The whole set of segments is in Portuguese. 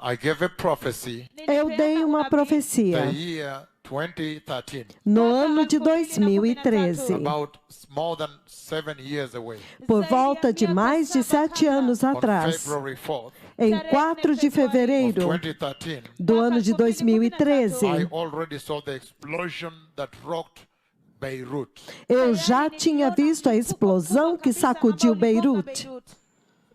I gave a prophecy Eu dei uma profecia the year 2013, no ano de 2013, about more than 7 years away, por volta de mais de 7 anos on atrás, February 4th em 4 de of fevereiro 2013. do ano de 2013. I already saw the explosion that rocked Beirut. Eu já tinha visto a explosão que sacudiu Beirute.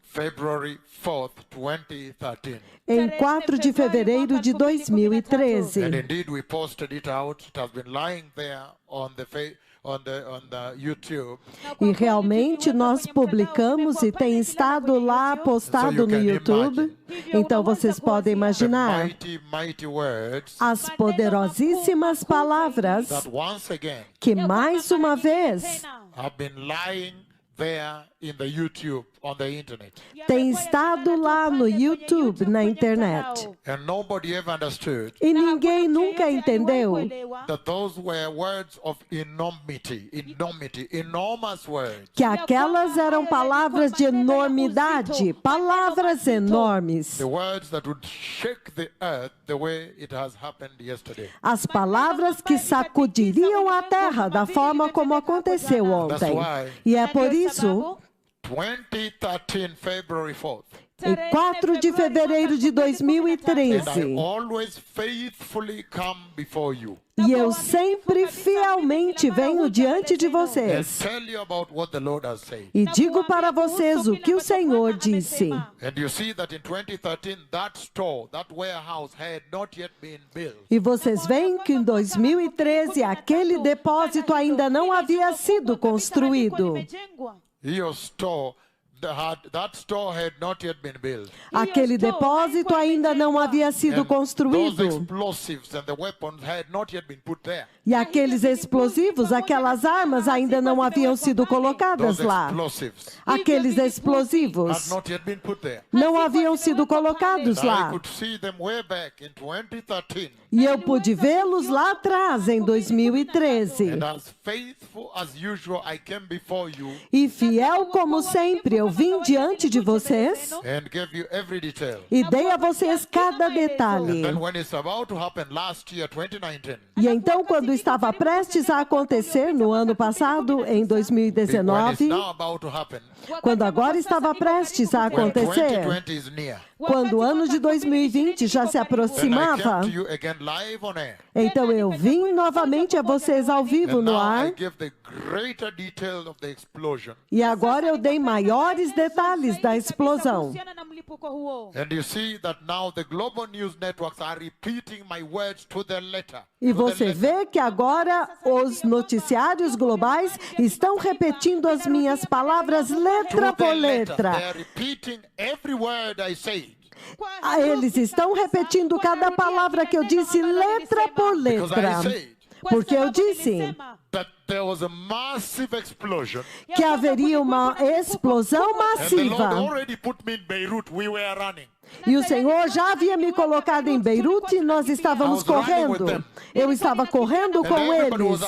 February 4th, 2013. Em 4 de fevereiro de 2013. And indeed we posted it out. It has been lying there on the YouTube. E realmente nós publicamos e tem estado lá postado no YouTube. Então vocês podem The imaginar mighty words as poderosíssimas palavras that once again que mais uma vez have been lying there in the YouTube, on the internet. têm estado lá no YouTube, na internet. And nobody ever understood E ninguém nunca entendeu that those were words of enormity, enormous words. que aquelas eram palavras de enormidade, palavras enormes. The words that would shake the earth the way it has happened yesterday. As palavras que sacudiriam a terra da forma como aconteceu ontem. E é por isso, 2013, February 4th. em 4 de fevereiro de And I 2013, always faithfully come before you e eu sempre fielmente venho diante de and vocês tell you about what the Lord has said. e digo para vocês o que o Senhor disse. And you see that in 2013, that store, that warehouse had not yet been built. E vocês veem que em 2013 aquele depósito ainda não havia sido construído. Your store, that store had not yet been built. Aquele depósito ainda não havia sido And those construído. explosives and the weapons had not yet been put there. E aqueles explosivos, aquelas armas ainda não haviam sido colocadas Those lá. explosives Aqueles had explosivos not yet been put there. não haviam sido colocados And I lá. could see them way back in 2013. E eu pude vê-los lá atrás, em 2013. And as faithful as usual, I came before you E fiel como sempre, eu vim diante de vocês and gave you every detail. e dei a vocês cada detalhe. Then when it's about to happen last year, 2019, E então, quando estava prestes a acontecer no ano passado, em when it's 2019, now about to happen, quando agora estava prestes a when acontecer, 2020 is near, quando o ano de 2020 já se then I aproximava, came to you again live on air. então eu vim novamente a vocês ao vivo And no now ar. I give the greater detail of the explosion. E agora eu dei maiores detalhes da explosão. And you see that now the global news networks are repeating my words to the letter. E To the você letter. vê que agora os noticiários globais estão repetindo as minhas palavras letra To the por letter. They letra. are repeating every word I said. Eles estão repetindo cada palavra que eu disse letra por Because I letra. said Porque eu disse that there was a massive explosion. que haveria uma explosão And the Lord massiva. already put me in Beirut. We were running. E o Senhor já havia me colocado em Beirute e nós estávamos correndo. Eu estava correndo com eles.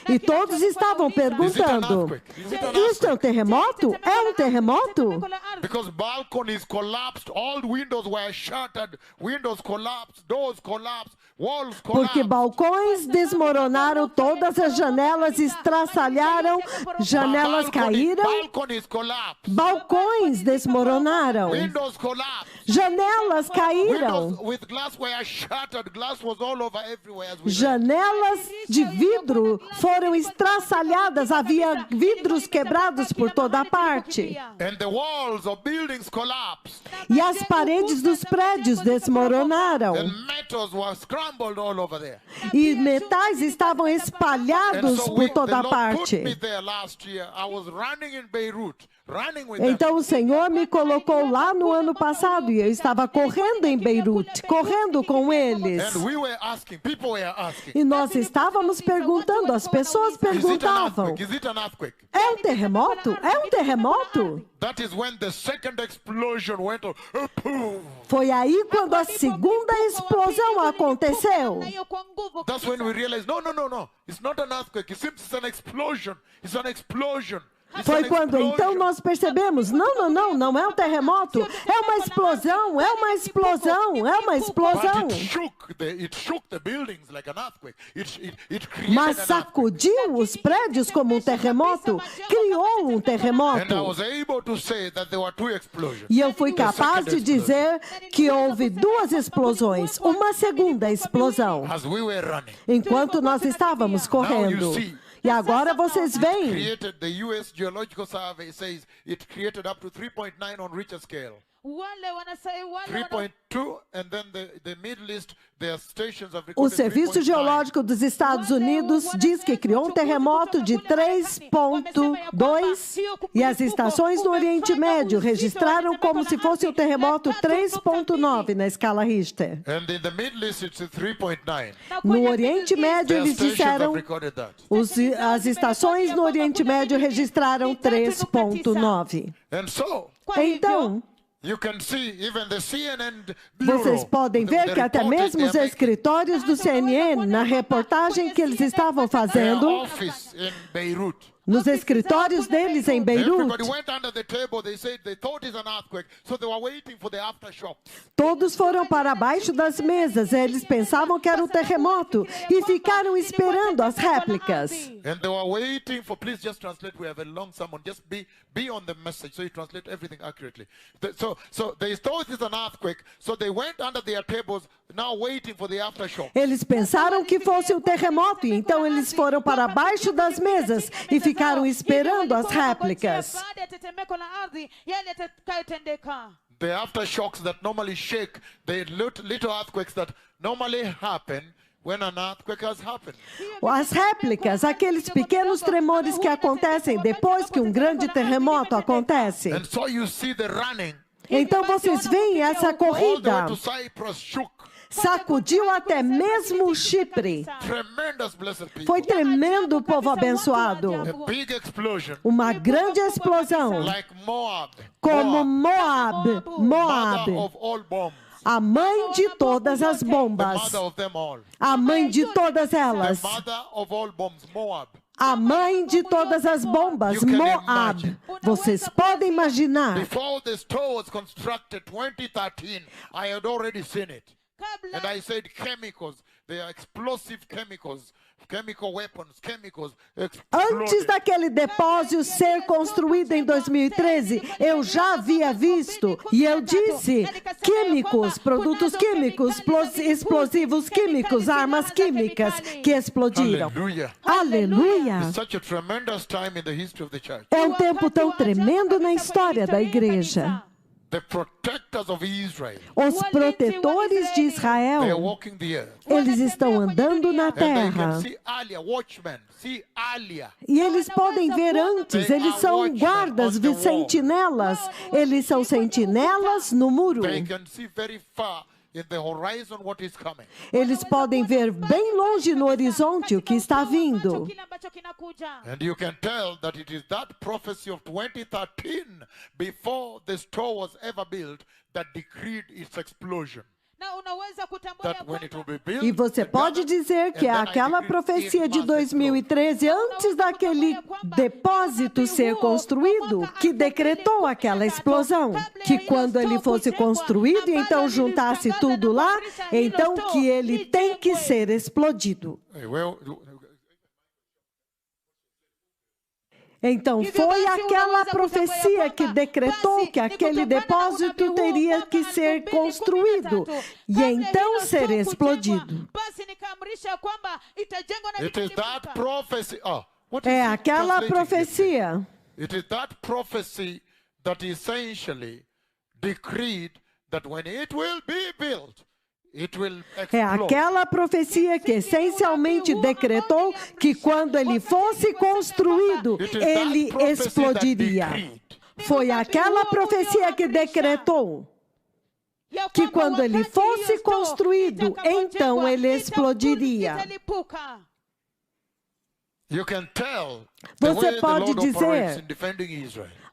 E todos estavam perguntando: isto é um terremoto? É um terremoto? Because balconies collapsed, all windows were shattered, windows collapsed, doors collapsed, walls Porque collapsed. balcões desmoronaram, todas as janelas estraçalharam, janelas caíram, Balconies collapsed, balcões desmoronaram, windows collapsed. janelas caíram, Windows with glass were shattered. Glass was all over everywhere as we read. janelas de vidro foram estraçalhadas, havia vidros quebrados por toda parte. And the walls of buildings collapsed. E as paredes dos prédios desmoronaram. And metals were scrambled all over there. E metais estavam And espalhados so por the toda Lord put me parte. there last year. I was running in Beirut, running with them. Então o Senhor me colocou lá no ano passado e eu estava correndo em Beirute, correndo com eles. And we were asking, people were asking, E nós estávamos perguntando, as pessoas is it an perguntavam: earthquake? Is it an earthquake? é um terremoto? É um terremoto? That is when the second explosion went on. Boom. Foi aí quando a segunda explosão aconteceu. That's when we realized, no. It's not an earthquake. It seems it's an explosion. It's an explosion. Foi quando então nós percebemos, não é um terremoto, é uma explosão, é uma explosão, é uma explosão. Mas sacudiu os prédios como um terremoto, criou um terremoto. E eu fui capaz de dizer que houve duas explosões, uma segunda explosão, enquanto nós estávamos correndo. E agora vocês veem. The US Geological Survey says it created up to 3.9 on Richter scale. 3.2, and then the Middle East, their stations have O recorded Serviço Geológico dos Estados Unidos diz que criou um terremoto de 3.2 e as estações no Oriente Médio registraram como se fosse um terremoto 3.9 na escala Richter. And in the Middle East it's 3.9. No Oriente Médio eles disseram, as estações no Oriente Médio registraram 3.9. Então, vocês podem ver que até mesmo os escritórios do CNN, na reportagem que eles estavam fazendo, nos escritórios deles em Beirute, todos foram para baixo das mesas. Eles pensavam que era um terremoto e ficaram esperando as réplicas. Eles pensaram que fosse um terremoto, e então eles foram para baixo das mesas e ficaram esperando as réplicas. The aftershocks that normally shake, the little earthquakes that normally happen when an earthquake has happened. As réplicas, aqueles pequenos tremores que acontecem depois que um grande terremoto acontece. And so you see the running. Então vocês veem essa corrida. Sacudiu até mesmo o Chipre. Foi tremendo, o povo abençoado. Uma grande explosão. Como Moab. A mãe de todas as bombas. A mãe de todas elas. A mãe de todas as bombas, Moab. Vocês podem imaginar. Before this tower was constructed, 2013, I had already seen it. And I said chemicals, they are explosive chemicals, chemical weapons, chemicals. Antes daquele depósito ser construído em 2013, eu já havia visto e eu disse químicos, produtos químicos, explosivos químicos, armas químicas que explodiram. Aleluia! É um tempo tão tremendo na história da igreja. Os protetores de Israel, eles estão andando na terra. E eles podem ver antes, eles são guardas, sentinelas. Eles são sentinelas no muro. Eles podem ver bem longe no horizonte o que está vindo. And you can tell that it is that prophecy of 2013, before this tower was ever built, that decreed its explosion. E você pode dizer que é aquela profecia de 2013, antes daquele depósito ser construído, que decretou aquela explosão. Que quando ele fosse construído e então juntasse tudo lá, então que ele tem que ser explodido. Então, foi aquela profecia que decretou que aquele depósito teria que ser construído e então ser explodido. É aquela profecia. It is that prophecy that essentially decreed that when it will be built, é aquela profecia que essencialmente decretou que quando ele fosse construído, ele explodiria. Foi aquela profecia que decretou que quando ele fosse construído, então ele explodiria. Você pode dizer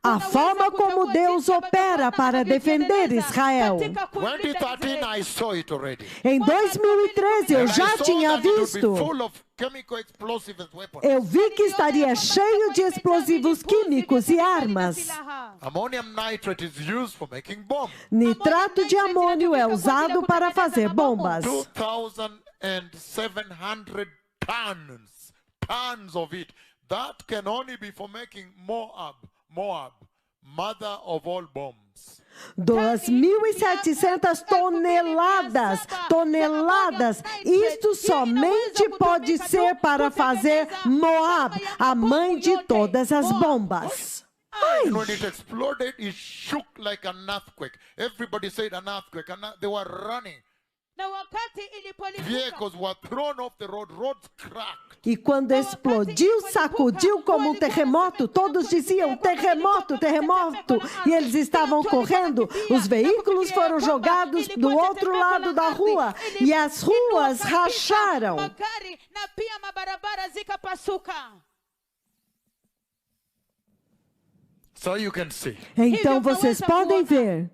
A forma como Deus opera para defender Israel. 2013, I saw it already. Em 2013 eu já tinha visto. Eu vi que estaria cheio de explosivos químicos e armas. Ammonium nitrate is used for making bombs. Nitrato de amônio é usado para fazer bombas. 2,700 tons of it. That can only be for making Moab, mother of all bombs. 2.700 toneladas. Isto somente pode ser para fazer Moab, a mãe de todas as bombas. And when it exploded, it shook like an earthquake. Everybody said an earthquake. They were running. Vehicles were thrown off the road. Roads cracked. E quando explodiu, sacudiu como um terremoto. Todos diziam terremoto, terremoto. E eles estavam correndo. Os veículos foram jogados do outro lado da rua. E as ruas racharam. So you can see. Então vocês podem ver.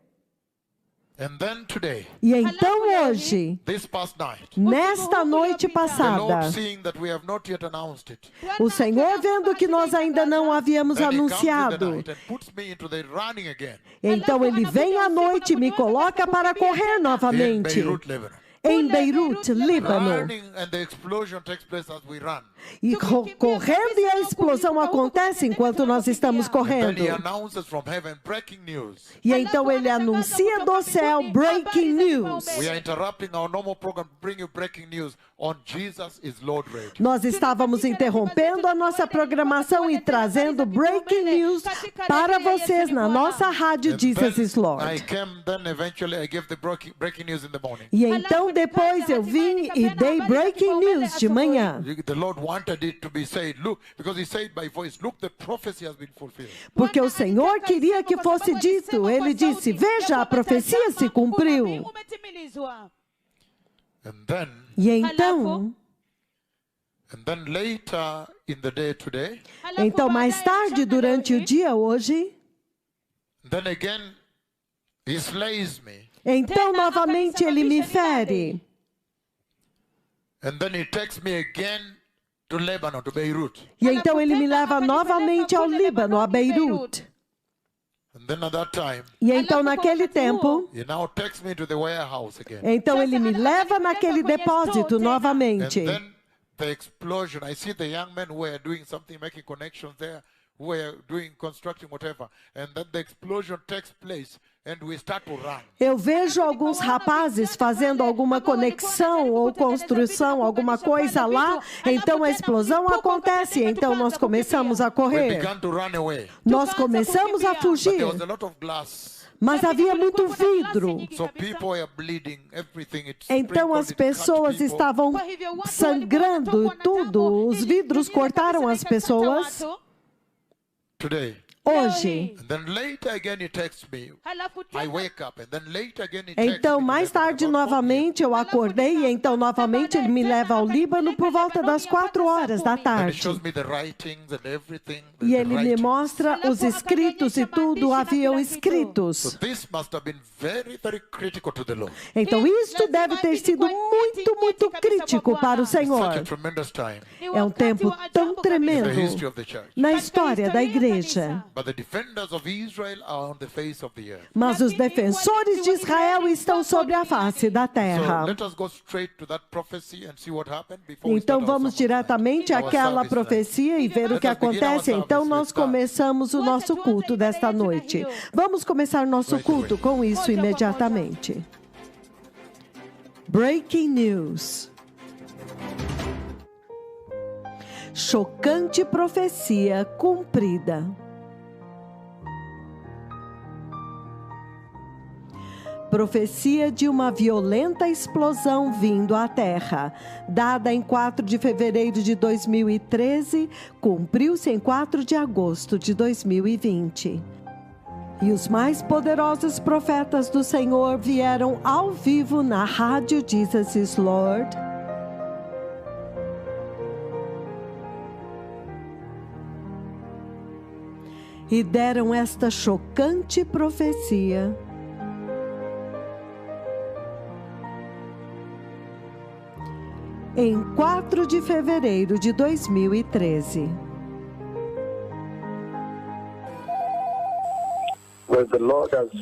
And then today, E então hoje, this past night, nesta noite the passada, Lord seeing that we have not yet announced it, o Senhor vendo que nós ainda não havíamos then He comes in the anunciado, night and puts me into the running again então Ele vem à noite e me coloca para correr in novamente Beirut, Lebanon. em Beirute, Líbano. Running, and the explosion takes place as we run. E correndo e a explosão acontece enquanto nós estamos Then correndo. He announces from heaven breaking news. E então Ele anuncia do céu breaking news. We are interrupting our normal program to bring you breaking news on Jesus is Lord Radio. Nós estávamos interrompendo a nossa programação e trazendo breaking news para vocês na nossa rádio And Jesus is then I Lord. came, then eventually I gave the breaking news in the morning. E então depois eu vim e dei breaking news de manhã. The Lord wanted it to be said, look, because He said by voice, look, the prophecy has been fulfilled. Porque o Senhor queria que fosse dito. Ele disse, veja, a profecia se cumpriu. And then E então, later in the day today, então mais tarde durante o dia hoje, then again He slays me. então novamente ele me fere. And then He takes me again to Lebanon, to Beirut. E então ele me leva novamente ao Líbano, a Beirute. And then at that time, E então naquele tempo, He now takes me to the warehouse again. então ele me leva naquele depósito And novamente. then the explosion, I see the young men who were doing something, making connections there, who were doing, constructing, whatever. And then the explosion takes place and we start to run. Eu vejo alguns rapazes fazendo alguma conexão ou construção, alguma coisa lá. Então a explosão acontece. Então nós começamos a We correr. began to run away. Nós começamos a But fugir. there was a lot of glass. Mas havia muito vidro. So people were bleeding, everything. It Então as sprinkled, it cut pessoas people. estavam sangrando e tudo. Os vidros cortaram as pessoas. Today. Hoje. And then later again He texts me. I wake up and then later again He texts Então, me mais to Lebanon, tarde, about 4 novamente, eu acordei e então, novamente, ele me leva ao Líbano por volta das 4 horas da And He tarde. shows me the writings and everything. the E ele me writings. mostra os escritos e tudo haviam So escritos. this must have been very, very critical to the Lord. Então, isto deve ter sido muito, muito crítico para o Such a Senhor. tremendous time É um tempo tão in the tremendo history of the church. na história da igreja. But the defenders of Israel are on the face of the earth. Mas os defensores de Israel estão sobre a face da So terra. let us go straight to that prophecy and see what happened before we Então start our vamos sermon diretamente tonight. Our àquela service tonight. profecia e ver o que acontece. Então nós começamos o nosso culto desta noite. Vamos começar nosso culto com isso imediatamente. Breaking news. Chocante profecia cumprida. Profecia de uma violenta explosão vindo à Terra, dada em 4 de fevereiro de 2013, cumpriu-se em 4 de agosto de 2020. E os mais poderosos profetas do Senhor vieram ao vivo na rádio Jesus is Lord. e deram esta chocante profecia. Em 4 de fevereiro de 2013.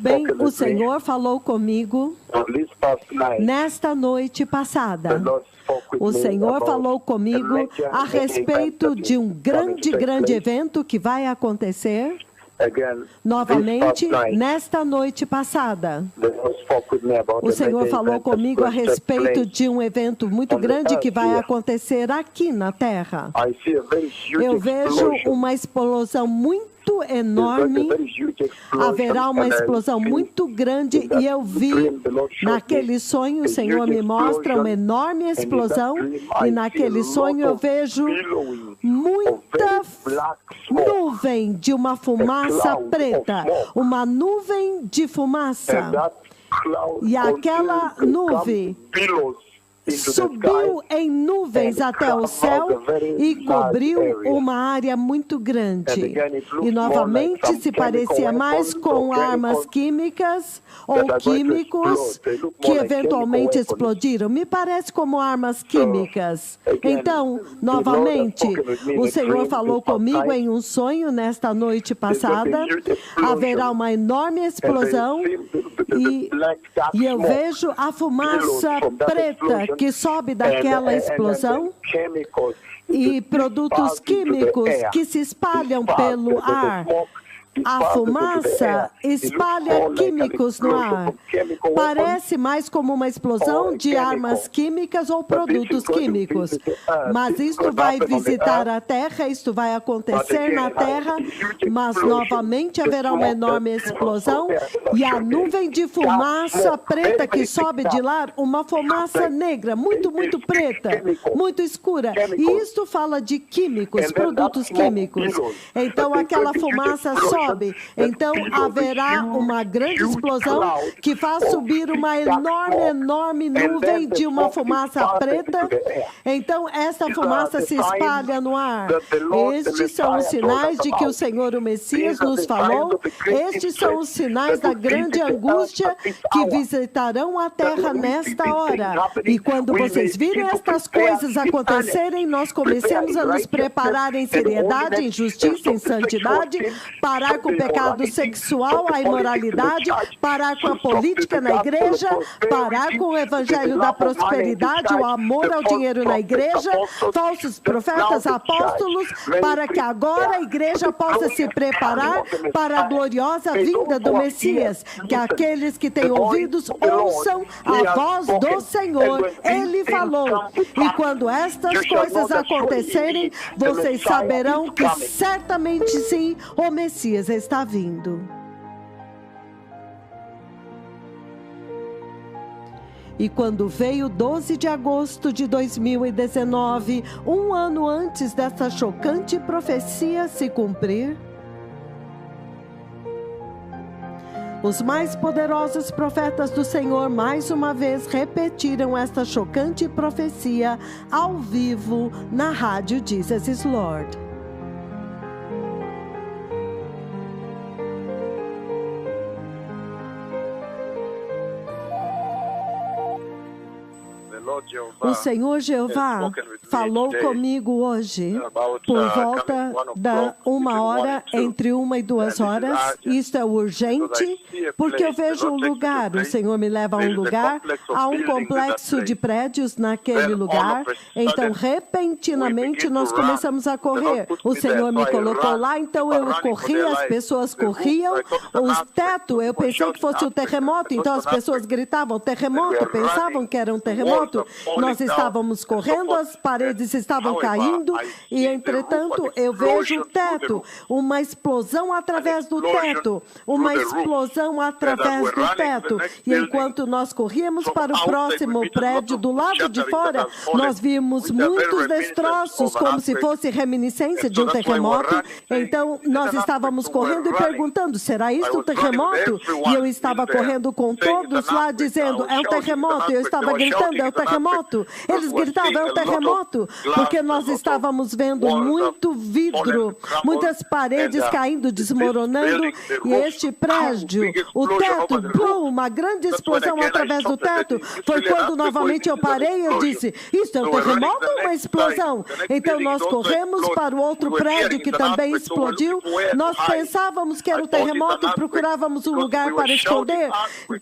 Bem, o Senhor falou comigo nesta noite passada. O Senhor falou comigo a respeito de um grande evento que vai acontecer novamente nesta noite passada. O Senhor falou comigo a respeito de um evento muito grande que vai acontecer aqui na Terra. Eu vejo uma explosão muito enorme, haverá uma explosão muito grande, e eu vi naquele sonho, o Senhor me mostra uma enorme explosão, e naquele sonho eu vejo muita nuvem de uma fumaça preta, uma nuvem de fumaça, e aquela nuvem subiu em nuvens até o céu e cobriu uma área muito grande. E novamente se parecia mais com armas químicas ou químicos que eventualmente explodiram. Me parece como armas químicas. Então, novamente, o Senhor falou comigo em um sonho nesta noite passada. Haverá uma enorme explosão e eu vejo a fumaça preta que sobe daquela explosão e produtos químicos que se espalham pelo ar. A fumaça espalha químicos no ar. Parece mais como uma explosão de armas químicas ou produtos químicos. Mas isto vai visitar a Terra, isto vai acontecer na Terra, mas novamente haverá uma enorme explosão e a nuvem de fumaça preta que sobe de lá, uma fumaça negra, muito preta, muito escura. E isto fala de químicos, produtos químicos. Então aquela fumaça sobe. Então haverá uma grande explosão que faz subir uma enorme nuvem de uma fumaça preta. Então essa fumaça se espalha no ar. Estes são os sinais de que o Senhor, o Messias, nos falou. Estes são os sinais da grande angústia que visitarão a terra nesta hora. E quando vocês virem estas coisas acontecerem, nós comecemos a nos preparar em seriedade, em justiça, em santidade, parar com o pecado sexual, a imoralidade, parar com a política na igreja, parar com o evangelho da prosperidade, o amor ao dinheiro na igreja, falsos profetas, apóstolos, para que agora a igreja possa se preparar para a gloriosa vinda do Messias. Que aqueles que têm ouvidos ouçam a voz do Senhor. Ele falou. E quando estas coisas acontecerem, vocês saberão que certamente sim, o Messias está vindo. E quando veio 12 de agosto de 2019, um ano antes dessa chocante profecia se cumprir, os mais poderosos profetas do Senhor mais uma vez repetiram esta chocante profecia ao vivo na rádio Jesus is Lord. O Senhor Jeová falou comigo hoje por volta da 1h, entre 1 e 2 horas. Isto é urgente, porque eu vejo um lugar, o Senhor me leva a um lugar, há um complexo de prédios naquele lugar. Então, repentinamente, nós começamos a correr. O Senhor me colocou lá, então eu corri, as pessoas corriam. O teto, eu pensei que fosse um terremoto, então as pessoas gritavam terremoto, pensavam que era um terremoto. Nós estávamos correndo, as paredes estavam caindo e, entretanto, eu vejo o teto, uma explosão através do teto, uma explosão através do teto. E enquanto nós corríamos para o próximo prédio, do lado de fora, nós vimos muitos destroços, como se fosse reminiscência de um terremoto. Então, nós estávamos correndo e perguntando, será isso um terremoto? E eu estava correndo com todos lá, dizendo, é um terremoto. E eu estava gritando, é um terremoto. terremoto. Eles gritavam, é um terremoto, porque nós estávamos vendo muito vidro, muitas paredes caindo, desmoronando, e este prédio, o teto, blum, uma grande explosão através do teto. Foi quando novamente eu parei e eu disse, isso é um terremoto ou uma explosão? Então nós corremos para o outro prédio que também explodiu. Nós pensávamos que era um terremoto e procurávamos um lugar para esconder.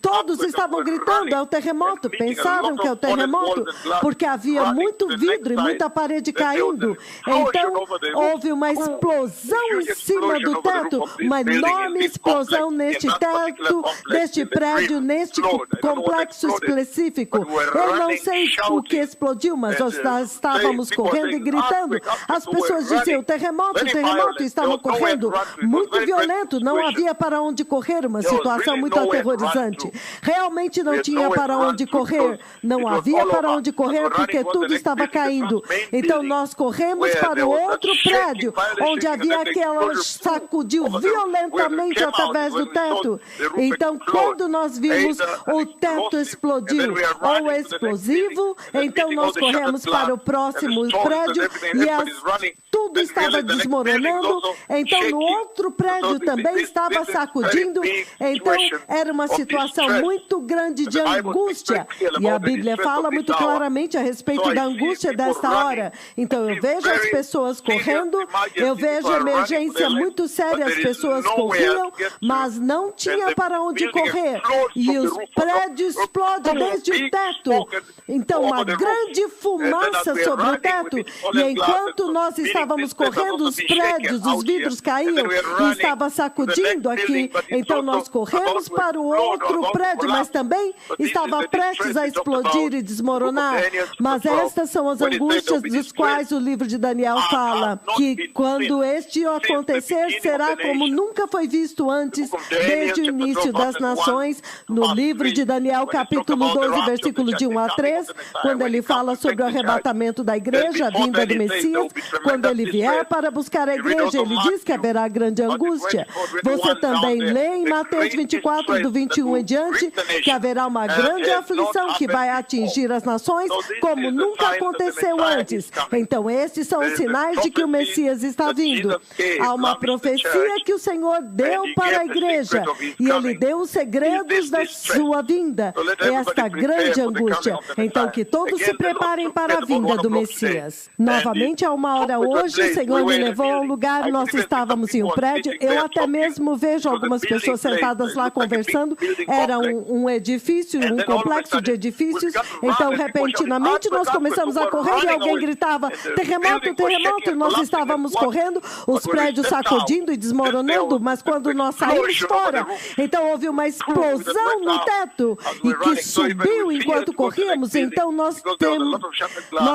Todos estavam gritando, é o terremoto. Pensaram que é o terremoto, porque havia muito vidro e muita parede caindo. Então, houve uma explosão em cima do teto, uma enorme explosão neste teto, deste prédio, neste complexo específico. Eu não sei o que explodiu, mas nós estávamos correndo e gritando. As pessoas diziam, terremoto, terremoto, estavam correndo. Muito violento, não havia para onde correr, uma situação muito aterrorizante. Realmente não tinha para onde correr, não havia para onde correr porque tudo estava caindo. Então nós corremos para o outro prédio, onde havia aquela sacudiu violentamente através do teto. Então quando nós vimos o teto explodir ou explosivo, então nós corremos para o próximo prédio e tudo estava desmoronando. Então no outro prédio também estava sacudindo. Então era uma situação muito grande de angústia. E a Bíblia fala muito claramente a respeito da angústia desta hora. Então eu vejo as pessoas correndo, eu vejo emergência muito séria, as pessoas corriam, mas não tinha para onde correr. E os prédios explodem desde o teto. Então uma grande fumaça sobre o teto. E enquanto nós estávamos correndo, os prédios, os vidros caíam e estava sacudindo aqui. Então nós corremos para o outro prédio, mas também estava prestes a explodir e desmoronar. Mas estas são as angústias dos quais o livro de Daniel fala, que quando este acontecer, será como nunca foi visto antes, desde o início das nações. No livro de Daniel, capítulo 12, versículo de 1 a 3, quando ele fala sobre o arrebatamento da igreja, a vinda do Messias, quando ele vier para buscar a igreja, ele diz que haverá grande angústia. Você também lê em Mateus 24, do 21 em diante, que haverá uma grande aflição que vai atingir as nações como nunca aconteceu antes. Então, esses são os sinais de que o Messias está vindo. Há uma profecia que o Senhor deu para a igreja, e ele deu os segredos da sua vinda, esta grande angústia. Então, que todos se preparem para a vinda do Messias. Novamente, há uma hora hoje, o Senhor me levou a um lugar, nós estávamos em um prédio, eu até mesmo vejo algumas pessoas sentadas lá conversando, era um edifício, um complexo de edifícios, então repentinamente nós começamos a correr e alguém gritava, terremoto, terremoto, e nós estávamos correndo, os prédios sacudindo e desmoronando, mas quando nós saímos fora, então houve uma explosão no teto, e que subiu enquanto corríamos, então nós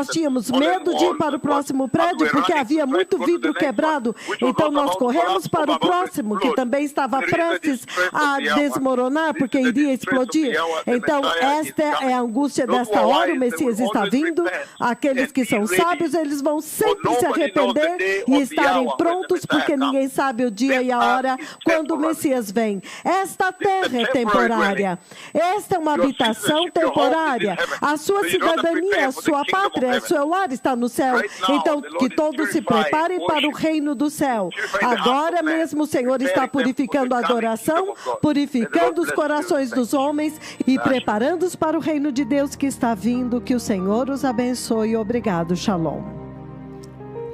tínhamos medo de ir para o próximo prédio, porque havia muito vidro quebrado, então nós corremos para o próximo, que também estava prestes a desmoronar, porque iria explodir. Então, esta é a angústia desta hora, o Messias está vindo, aqueles que são sábios, eles vão sempre se arrepender e estarem prontos, porque ninguém sabe o dia e a hora quando o Messias vem. Esta terra é temporária, esta é uma habitação temporária, a sua cidadania, a sua pátria, o seu lar está no céu, então que todos se preparem para o reino do céu. Agora mesmo o Senhor está purificando a adoração, purificando os corações dos homens e preparando-os para o reino de Deus que está vindo. Que o Senhor os abençoe. Obrigado, Shalom.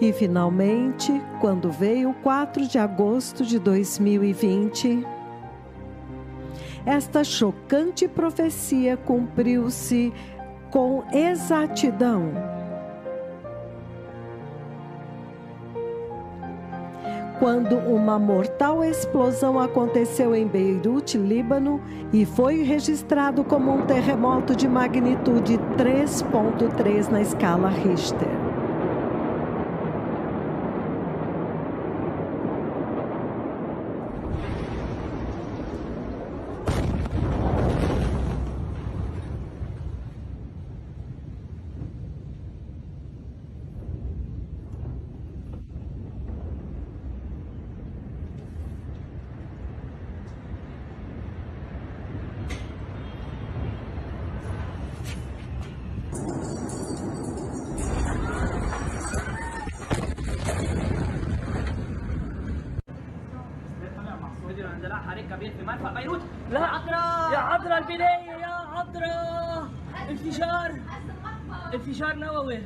E finalmente, quando veio o 4 de agosto de 2020, esta chocante profecia cumpriu-se com exatidão. Quando uma mortal explosão aconteceu em Beirute, Líbano, e foi registrado como um terremoto de magnitude 3.3 na escala Richter. حريق كبير في مرفأ بيروت. لا عذرا يا عذرا البداية يا عذرا. انفجار نووي.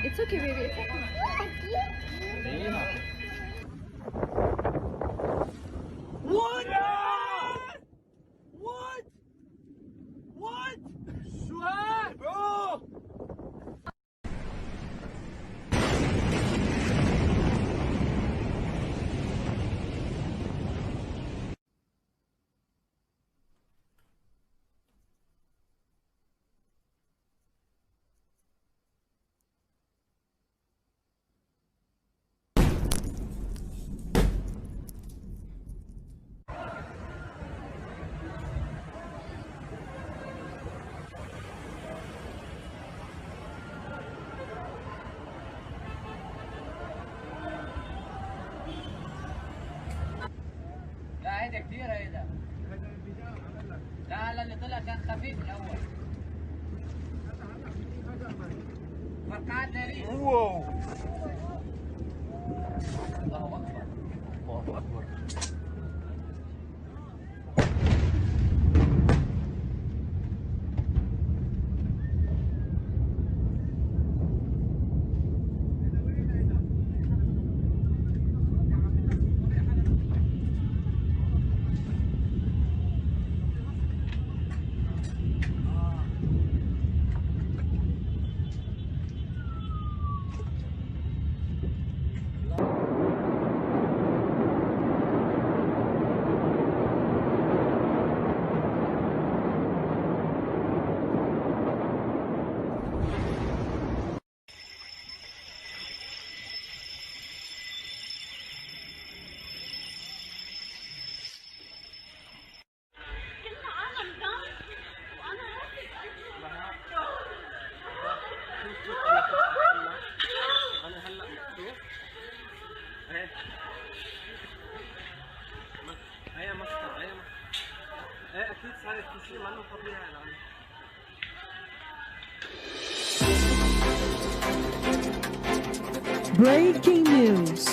It's okay, baby. It's okay. What? What? Bro! لا هيدا كتير هيدا. لا اللي طلع كان خفيف الأول. فرقعات نارية. واو. الله أكبر. الله أكبر. اكيد صارت شيء منه طبيعي الان. Breaking news.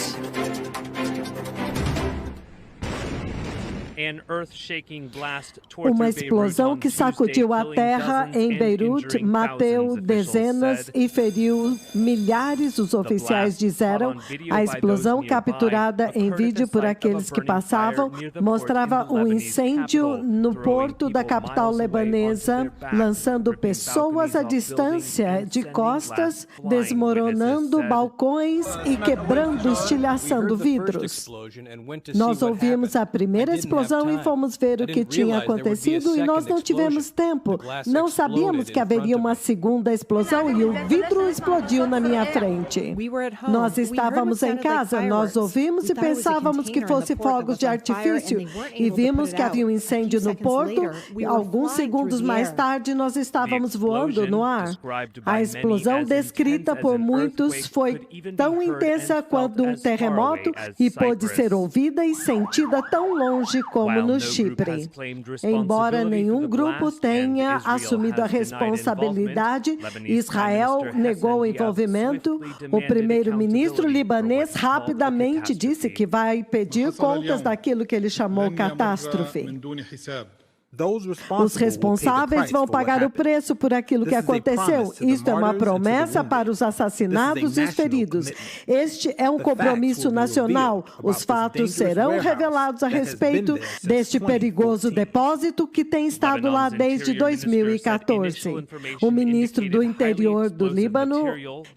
Uma explosão que sacudiu a terra em Beirute matou dezenas e feriu milhares, os oficiais disseram. A explosão, capturada em vídeo por aqueles que passavam, mostrava um incêndio no porto da capital lebanesa, lançando pessoas à distância de costas, desmoronando balcões e quebrando, estilhaçando vidros. Nós ouvimos a primeira explosão e fomos ver o que tinha acontecido e nós não tivemos tempo. Não sabíamos que haveria uma segunda explosão e o vidro explodiu na minha frente. Nós estávamos em casa, nós ouvimos e pensávamos que fosse fogos de artifício e vimos que havia um incêndio no porto. Alguns segundos mais tarde, nós estávamos voando no ar. A explosão descrita por muitos foi tão intensa quanto um terremoto e pôde ser ouvida e sentida tão longe como no Chipre. Embora nenhum grupo tenha assumido a responsabilidade, Israel negou o envolvimento. O primeiro-ministro libanês rapidamente disse que vai pedir contas daquilo que ele chamou catástrofe. Os responsáveis vão pagar o preço por aquilo que aconteceu. Isto é uma promessa para os assassinados e os feridos. Este é um compromisso nacional. Os fatos serão revelados a respeito deste perigoso depósito que tem estado lá desde 2014. O ministro do Interior do Líbano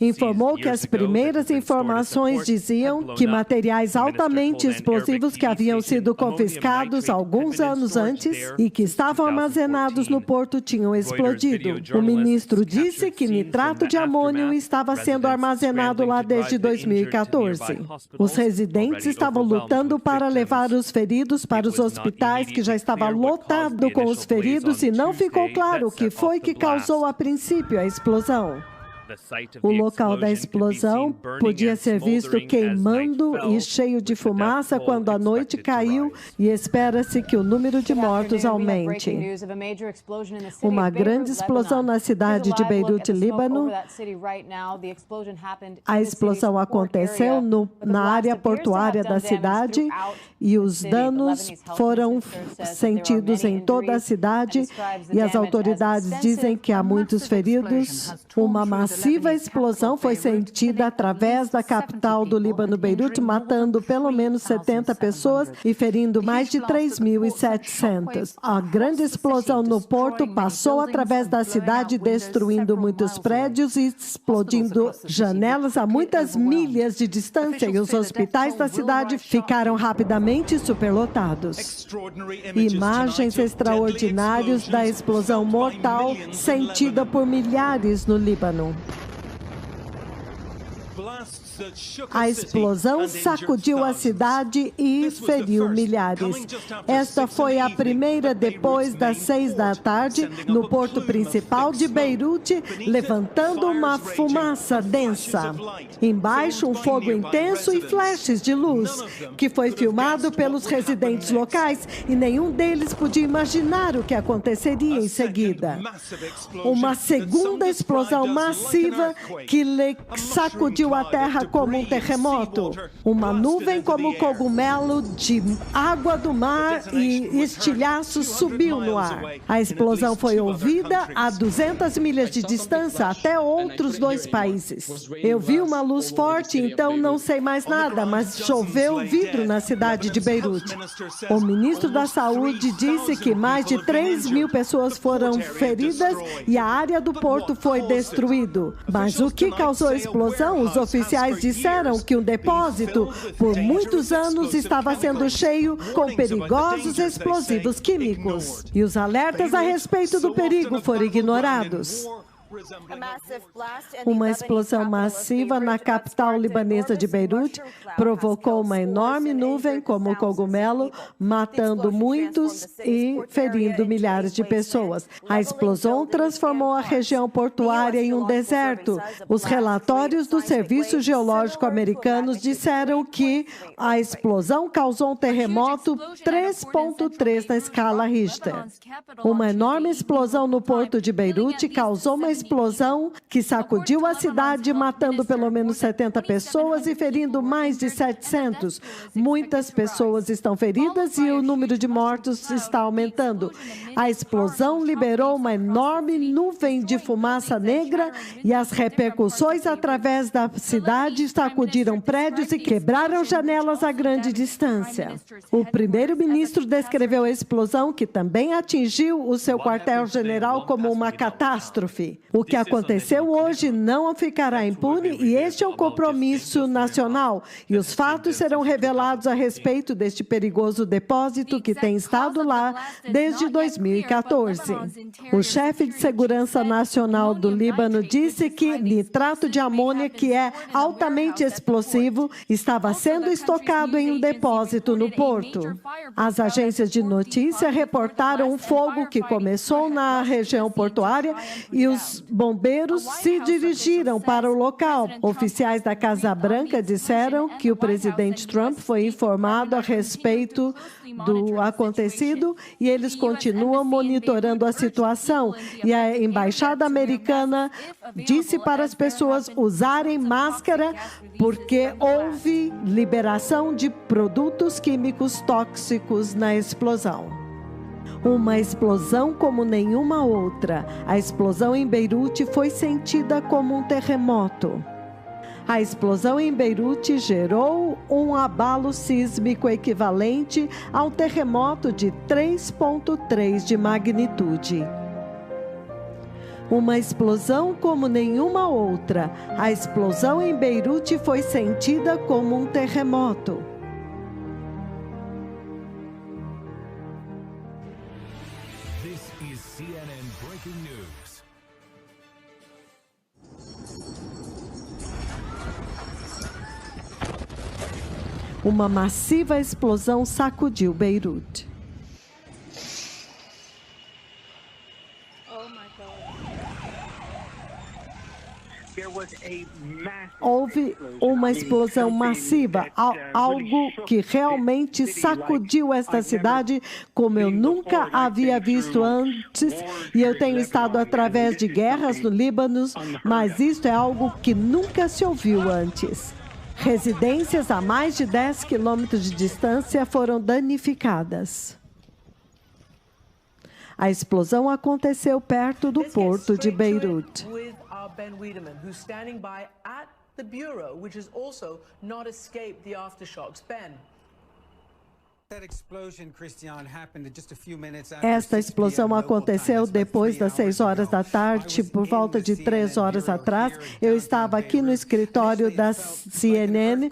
informou que as primeiras informações diziam que materiais altamente explosivos que haviam sido confiscados alguns anos antes e que estavam armazenados no porto tinham explodido. O ministro disse que nitrato de amônio estava sendo armazenado lá desde 2014. Os residentes estavam lutando para levar os feridos para os hospitais, que já estava lotado com os feridos, e não ficou claro o que foi que causou a princípio a explosão. O local da explosão podia ser visto queimando e cheio de fumaça quando a noite caiu, e espera-se que o número de mortos aumente. Uma grande explosão na cidade de Beirute, Líbano. A explosão aconteceu na área portuária da cidade e os danos foram sentidos em toda a cidade, e as autoridades dizem que há muitos feridos. Uma massiva explosão foi sentida através da capital do Líbano, Beirute, matando pelo menos 70 pessoas e ferindo mais de 3.700. A grande explosão no porto passou através da cidade, destruindo muitos prédios e explodindo janelas a muitas milhas de distância, e os hospitais da cidade ficaram rapidamente superlotados. Imagens extraordinárias da explosão mortal sentida por milhares no Líbano. A explosão sacudiu a cidade e feriu milhares. Esta foi a primeira depois das 6 da tarde, no porto principal de Beirute, levantando uma fumaça densa. Embaixo, um fogo intenso e flashes de luz, que foi filmado pelos residentes locais, e nenhum deles podia imaginar o que aconteceria em seguida. Uma segunda explosão massiva que sacudiu a terra como um terremoto. Uma nuvem como cogumelo de água do mar e estilhaços subiu no ar. A explosão foi ouvida a 200 milhas de distância, até outros 2 países. Eu vi uma luz forte, então não sei mais nada, mas choveu vidro na cidade de Beirute. O ministro da Saúde disse que mais de 3.000 pessoas foram feridas e a área do porto foi destruída. Mas o que causou a explosão? Os oficiais disseram que um depósito, por muitos anos, estava sendo cheio com perigosos explosivos químicos. E os alertas a respeito do perigo foram ignorados. Uma explosão massiva na capital libanesa de Beirute provocou uma enorme nuvem como cogumelo, matando muitos e ferindo milhares de pessoas. A explosão transformou a região portuária em um deserto. Os relatórios do Serviço Geológico americano disseram que a explosão causou um terremoto 3.3 na escala Richter. Uma enorme explosão no porto de Beirute causou uma explosão que sacudiu a cidade, matando pelo menos 70 pessoas e ferindo mais de 700. Muitas pessoas estão feridas e o número de mortos está aumentando. A explosão liberou uma enorme nuvem de fumaça negra e as repercussões através da cidade sacudiram prédios e quebraram janelas a grande distância. O primeiro-ministro descreveu a explosão, que também atingiu o seu quartel-general, como uma catástrofe. O que aconteceu hoje não ficará impune e este é um compromisso nacional. E os fatos serão revelados a respeito deste perigoso depósito que tem estado lá desde 2014. O chefe de segurança nacional do Líbano disse que nitrato de amônia, que é altamente explosivo, estava sendo estocado em um depósito no porto. As agências de notícia reportaram um fogo que começou na região portuária e os bombeiros se dirigiram para o local. Oficiais da Casa Branca disseram que o presidente Trump foi informado a respeito do acontecido e eles continuam monitorando a situação. E a embaixada americana disse para as pessoas usarem máscara porque houve liberação de produtos químicos tóxicos na explosão. Uma explosão como nenhuma outra. A explosão em Beirute foi sentida como um terremoto. A explosão em Beirute gerou um abalo sísmico equivalente ao terremoto de 3,3 de magnitude. Uma explosão como nenhuma outra. A explosão em Beirute foi sentida como um terremoto. This is CNN Breaking News. Uma massiva explosão sacudiu Beirute. Houve uma explosão massiva, algo que realmente sacudiu esta cidade como eu nunca havia visto antes. E eu tenho estado através de guerras no Líbano, mas isto é algo que nunca se ouviu antes. Residências a mais de 10 quilômetros de distância foram danificadas. A explosão aconteceu perto do porto de Beirute. Ben Wiedemann, who's standing by at the bureau, which has also not escaped the aftershocks. Ben. Esta explosão aconteceu depois das 6 horas da tarde, por volta de 3 horas atrás. Eu estava aqui no escritório da CNN,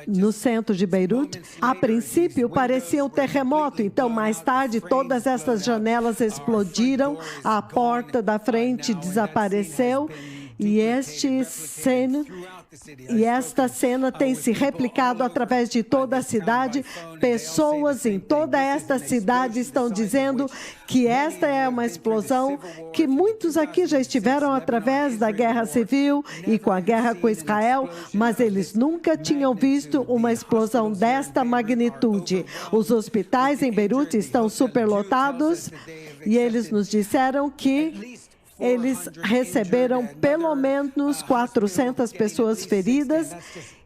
no centro de Beirute. A princípio parecia um terremoto, então mais tarde todas essas janelas explodiram, a porta da frente desapareceu. E esta cena tem se replicado através de toda a cidade. Pessoas em toda esta cidade estão dizendo que esta é uma explosão que muitos aqui já estiveram através da guerra civil e com a guerra com Israel, mas eles nunca tinham visto uma explosão desta magnitude. Os hospitais em Beirute estão superlotados e eles nos disseram que eles receberam pelo menos 400 pessoas feridas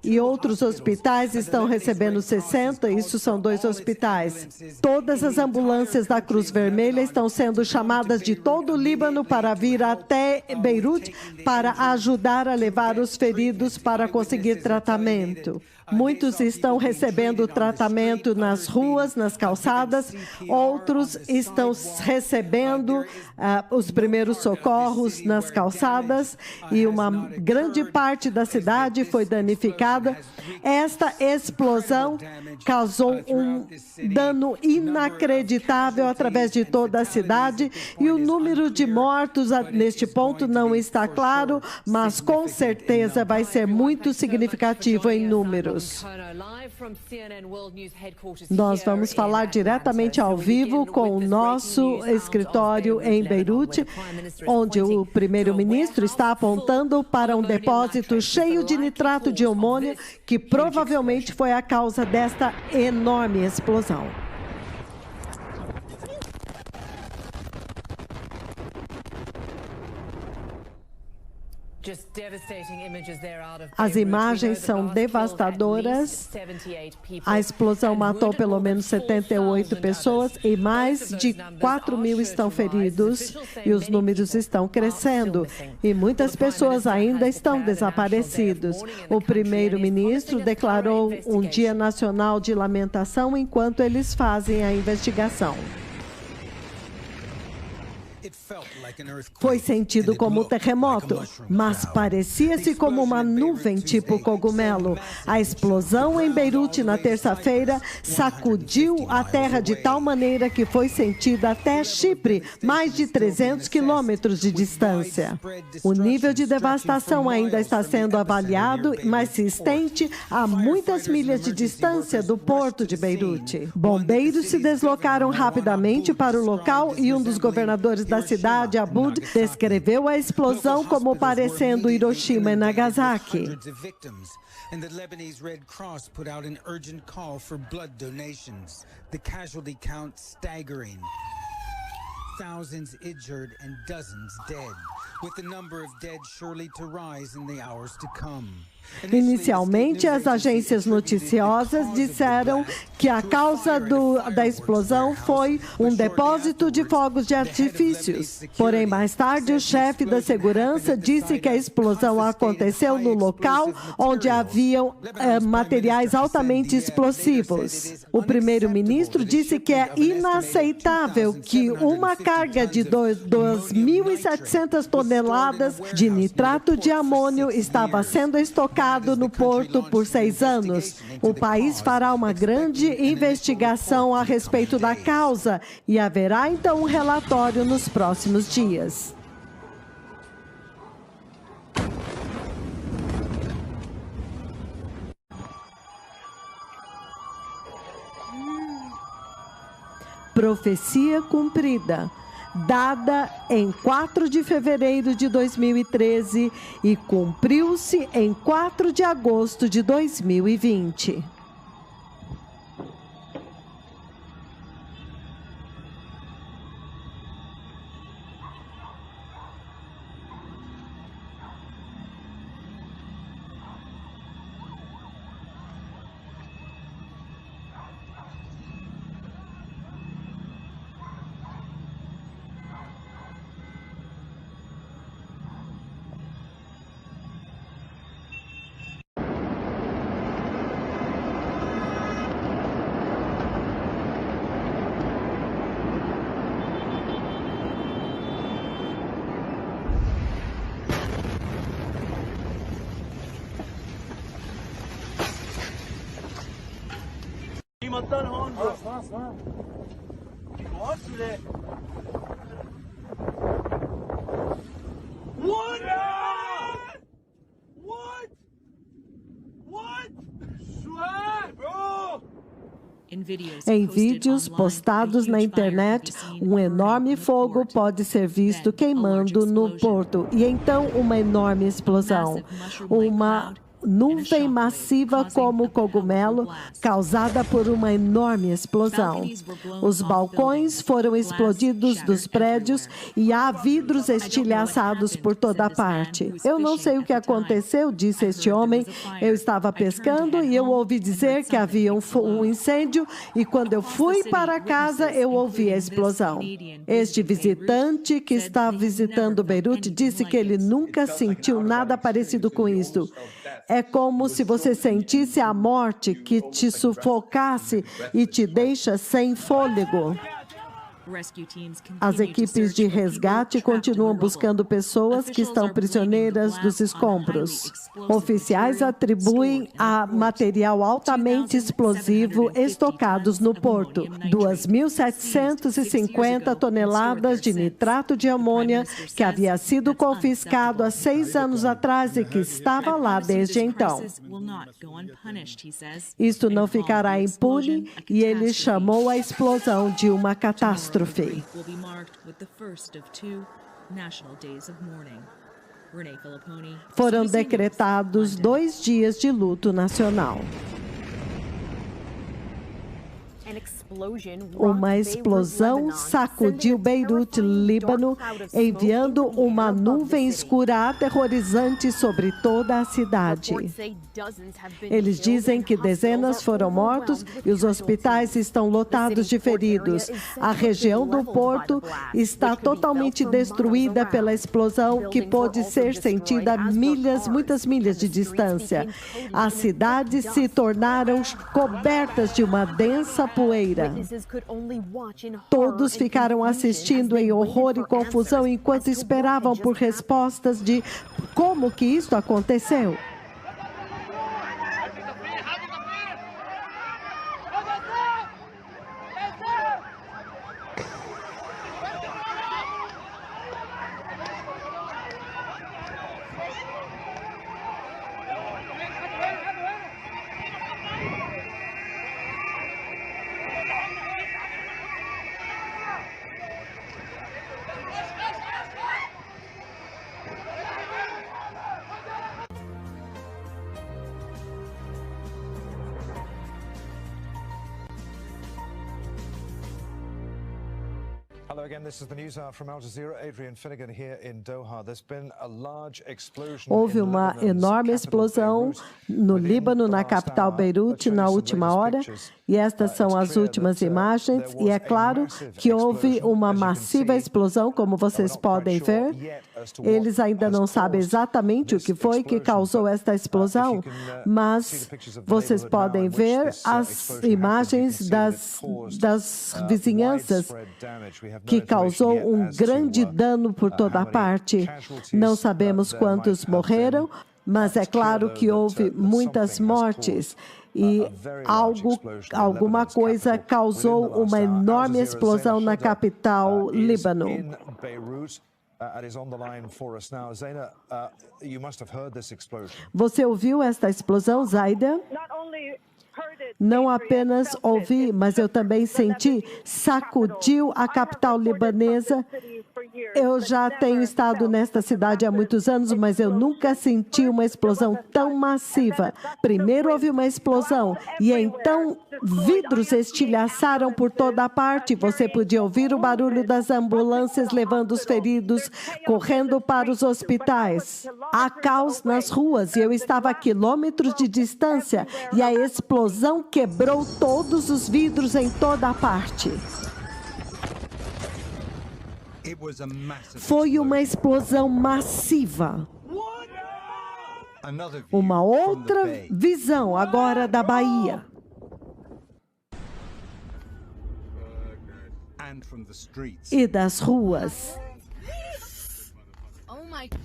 e outros hospitais estão recebendo 60, isso são 2 hospitais. Todas as ambulâncias da Cruz Vermelha estão sendo chamadas de todo o Líbano para vir até Beirute para ajudar a levar os feridos para conseguir tratamento. Muitos estão recebendo tratamento nas ruas, nas calçadas, outros estão recebendo os primeiros socorros nas calçadas e uma grande parte da cidade foi danificada. Esta explosão causou um dano inacreditável através de toda a cidade e o número de mortos neste ponto não está claro, mas com certeza vai ser muito significativo em números. Nós vamos falar diretamente ao vivo com o nosso escritório em Beirute, onde o primeiro-ministro está apontando para um depósito cheio de nitrato de amônio, que provavelmente foi a causa desta enorme explosão. As imagens são devastadoras. A explosão matou pelo menos 78 pessoas e mais de 4.000 estão feridos e os números estão crescendo. E muitas pessoas ainda estão desaparecidas. O primeiro-ministro declarou um dia nacional de lamentação enquanto eles fazem a investigação. Foi sentido como um terremoto, mas parecia-se como uma nuvem tipo cogumelo. A explosão em Beirute na terça-feira sacudiu a terra de tal maneira que foi sentida até Chipre, mais de 300 quilômetros de distância. O nível de devastação ainda está sendo avaliado, mas se estende a muitas milhas de distância do porto de Beirute. Bombeiros se deslocaram rapidamente para o local e um dos governadores da cidade, Aboud, descreveu a explosão como parecendo Hiroshima e Nagasaki. And the Lebanese Red Cross put out an urgent call for blood donations. The casualty count staggering. Thousands injured and dozens dead. with the number of dead surely to rise in the hours to come. Inicialmente, as agências noticiosas disseram que a causa da explosão foi um depósito de fogos de artifícios. Porém, mais tarde, o chefe da segurança disse que a explosão aconteceu no local onde haviam materiais altamente explosivos. O primeiro-ministro disse que é inaceitável que uma carga de 2.700 toneladas de nitrato de amônio estava sendo estocada no porto por 6 anos. O país fará uma grande investigação a respeito da causa e haverá então um relatório nos próximos dias. Profecia cumprida, dada em 4 de fevereiro de 2013 e cumpriu-se em 4 de agosto de 2020. مطر هون واصلة Em vídeos postados na internet, um enorme fogo pode ser visto queimando no porto e então uma enorme explosão. Uma nuvem massiva como cogumelo, causada por uma enorme explosão. Os balcões foram explodidos dos prédios e há vidros estilhaçados por toda parte. Eu não sei o que aconteceu, disse este homem. Eu estava pescando e eu ouvi dizer que havia um incêndio e quando eu fui para casa, eu ouvi a explosão. Este visitante que está visitando Beirute disse que ele nunca sentiu nada parecido com isso. É como se você sentisse a morte que te sufocasse e te deixa sem fôlego. As equipes de resgate continuam buscando pessoas que estão prisioneiras dos escombros. Oficiais atribuem a material altamente explosivo estocados no porto 2.750 toneladas de nitrato de amônia que havia sido confiscado há 6 anos atrás e que estava lá desde então. Isto não ficará impune e ele chamou a explosão de uma catástrofe. Foram decretados 2 dias de luto nacional. Uma explosão sacudiu Beirute, Líbano, enviando uma nuvem escura aterrorizante sobre toda a cidade. Eles dizem que dezenas foram mortos e os hospitais estão lotados de feridos. A região do porto está totalmente destruída pela explosão que pôde ser sentida a muitas milhas de distância. As cidades se tornaram cobertas de uma densa poeira. Todos ficaram assistindo em horror e confusão enquanto esperavam por respostas de como que isto aconteceu. Hello again, this is the News Hour from Al Jazeera. Adrian Finnegan here in Doha. There's been a large explosion. Houve uma enorme explosão no Líbano, na capital Beirute, na última hora. E estas são as últimas imagens. E é claro que houve uma massiva explosão, como vocês podem ver. Eles ainda não sabem exatamente o que foi que causou esta explosão, mas vocês podem ver as imagens das vizinhanças, que causou um grande dano por toda a parte. Não sabemos quantos morreram, mas é claro que houve muitas mortes. E alguma coisa causou uma enorme explosão na capital Líbano. Você ouviu esta explosão, Zaida? Não apenas ouvi, mas eu também senti, sacudiu a capital libanesa. Eu já tenho estado nesta cidade há muitos anos, mas eu nunca senti uma explosão tão massiva. Primeiro houve uma explosão e então vidros estilhaçaram por toda a parte. Você podia ouvir o barulho das ambulâncias levando os feridos, correndo para os hospitais. Há caos nas ruas e eu estava a quilômetros de distância e a explosão quebrou todos os vidros em toda a parte. Foi uma explosão massiva. Uma outra visão agora da Bahia. E das ruas. Oh my God.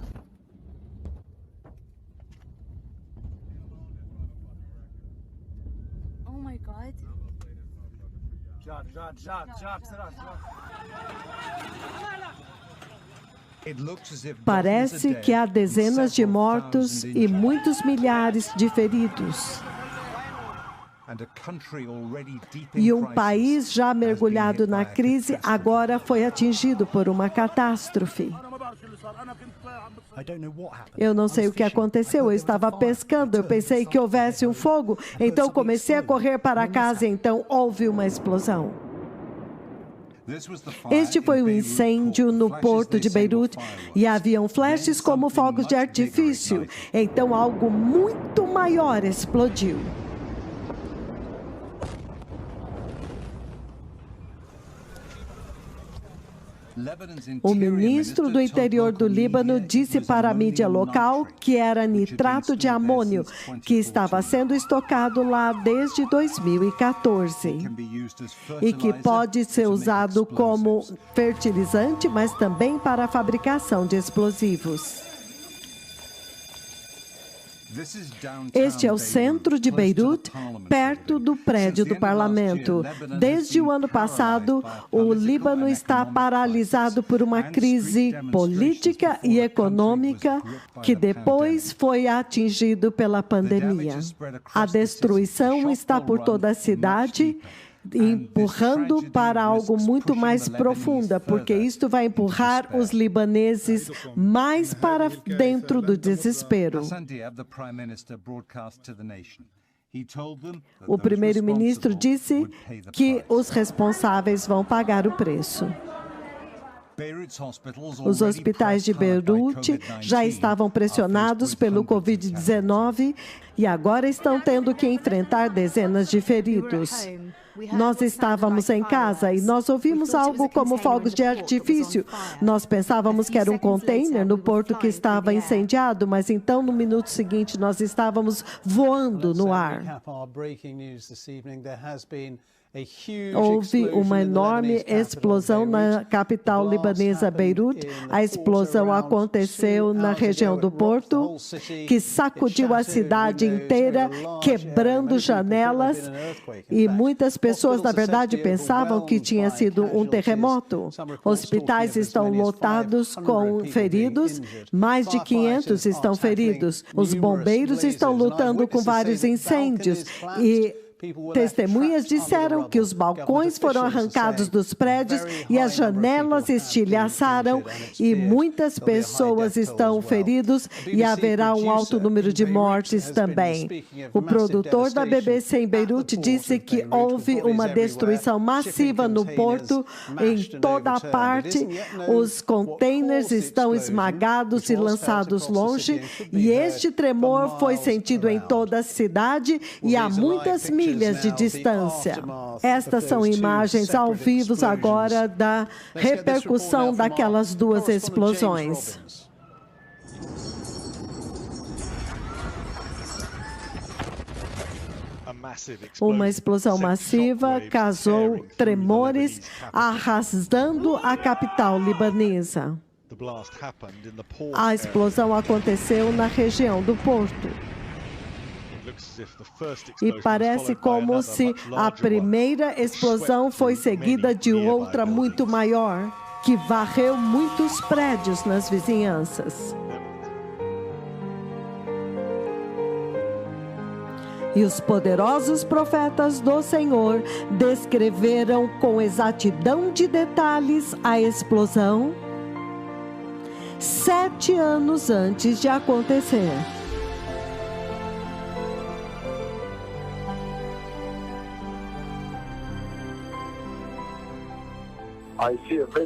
Parece que há dezenas de mortos e muitos milhares de feridos. E um país já mergulhado na crise agora foi atingido por uma catástrofe. Eu não sei o que aconteceu, eu estava pescando, eu pensei que houvesse um fogo, então comecei a correr para casa, então houve uma explosão. Este foi um incêndio no porto de Beirute e haviam flashes como fogos de artifício, então algo muito maior explodiu. O ministro do interior do Líbano disse para a mídia local que era nitrato de amônio, que estava sendo estocado lá desde 2014 e que pode ser usado como fertilizante, mas também para a fabricação de explosivos. Este é o centro de Beirute, perto do prédio do parlamento. Desde o ano passado, o Líbano está paralisado por uma crise política e econômica que depois foi atingido pela pandemia. A destruição está por toda a cidade, empurrando para algo muito mais profundo, porque isto vai empurrar os libaneses mais para dentro do desespero. O primeiro-ministro disse que os responsáveis vão pagar o preço. Os hospitais de Beirute já estavam pressionados pelo Covid-19 e agora estão tendo que enfrentar dezenas de feridos. Nós estávamos em casa e nós ouvimos algo como fogos de artifício. Nós pensávamos que era um container no porto que estava incendiado, mas então no minuto seguinte nós estávamos voando no ar. Houve uma enorme explosão na capital libanesa, Beirute. A explosão aconteceu na região do Porto, que sacudiu a cidade inteira, quebrando janelas. E muitas pessoas, na verdade, pensavam que tinha sido um terremoto. Hospitais estão lotados com feridos, mais de 500 estão feridos. Os bombeiros estão lutando com vários incêndios e Testemunhas disseram que os balcões foram arrancados dos prédios e as janelas estilhaçaram e muitas pessoas estão feridas e haverá um alto número de mortes também. O produtor da BBC em Beirute disse que houve uma destruição massiva no porto em toda a parte. Os containers estão esmagados e lançados longe e este tremor foi sentido em toda a cidade e a muitas milhas de distância. Estas são imagens ao vivo agora da repercussão daquelas duas explosões. Uma explosão massiva causou tremores, arrasando a capital libanesa. A explosão aconteceu na região do porto. E parece como se a primeira explosão foi seguida de outra muito maior, que varreu muitos prédios nas vizinhanças. E os poderosos profetas do Senhor descreveram com exatidão de detalhes a explosão 7 anos antes de acontecer.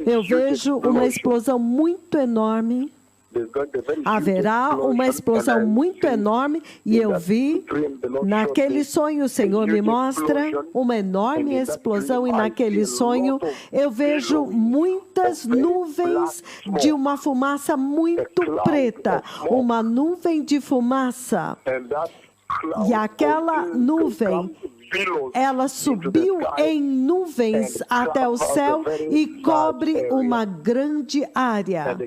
Eu vejo uma explosão muito enorme. Haverá uma explosão muito enorme e eu vi, naquele sonho o Senhor me mostra uma enorme explosão e naquele sonho eu vejo muitas nuvens de uma fumaça muito preta, uma nuvem de fumaça. E aquela nuvem, ela subiu em nuvens até o céu e cobre uma grande área.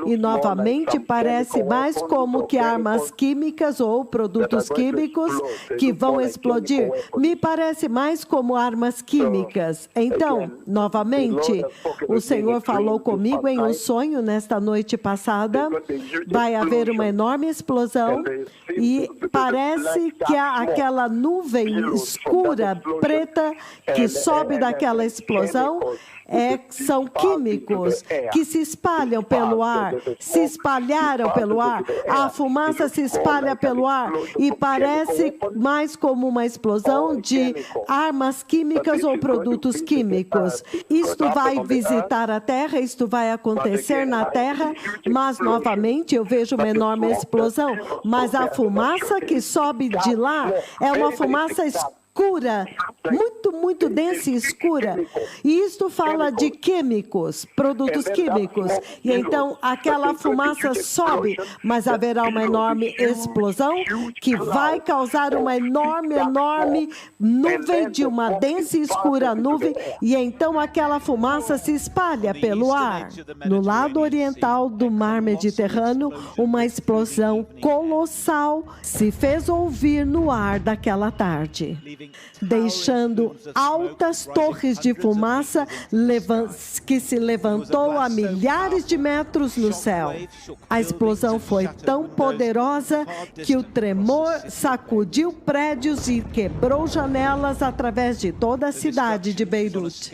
E novamente parece mais como que armas químicas ou produtos químicos que vão explodir. Me parece mais como armas químicas. Então, novamente, o Senhor falou comigo em um sonho nesta noite passada. Vai haver uma enorme explosão e parece que há aquela nuvem escura, preta, que sobe daquela explosão, são químicos que se espalham pelo ar, se espalharam pelo ar, a fumaça se espalha pelo ar e parece mais como uma explosão de armas químicas ou produtos químicos. Isto vai visitar a Terra, isto vai acontecer na Terra, mas novamente eu vejo uma enorme explosão, mas a fumaça que sobe de lá é uma fumaça escura, muito densa e escura. E isto fala de químicos, produtos químicos. E então aquela fumaça sobe, mas haverá uma enorme explosão que vai causar uma enorme nuvem de uma densa e escura nuvem. E então aquela fumaça se espalha pelo ar. No lado oriental do mar Mediterrâneo, uma explosão colossal se fez ouvir no ar daquela tarde, deixando altas torres de fumaça que se levantou a milhares de metros no céu. A explosão foi tão poderosa que o tremor sacudiu prédios e quebrou janelas através de toda a cidade de Beirute.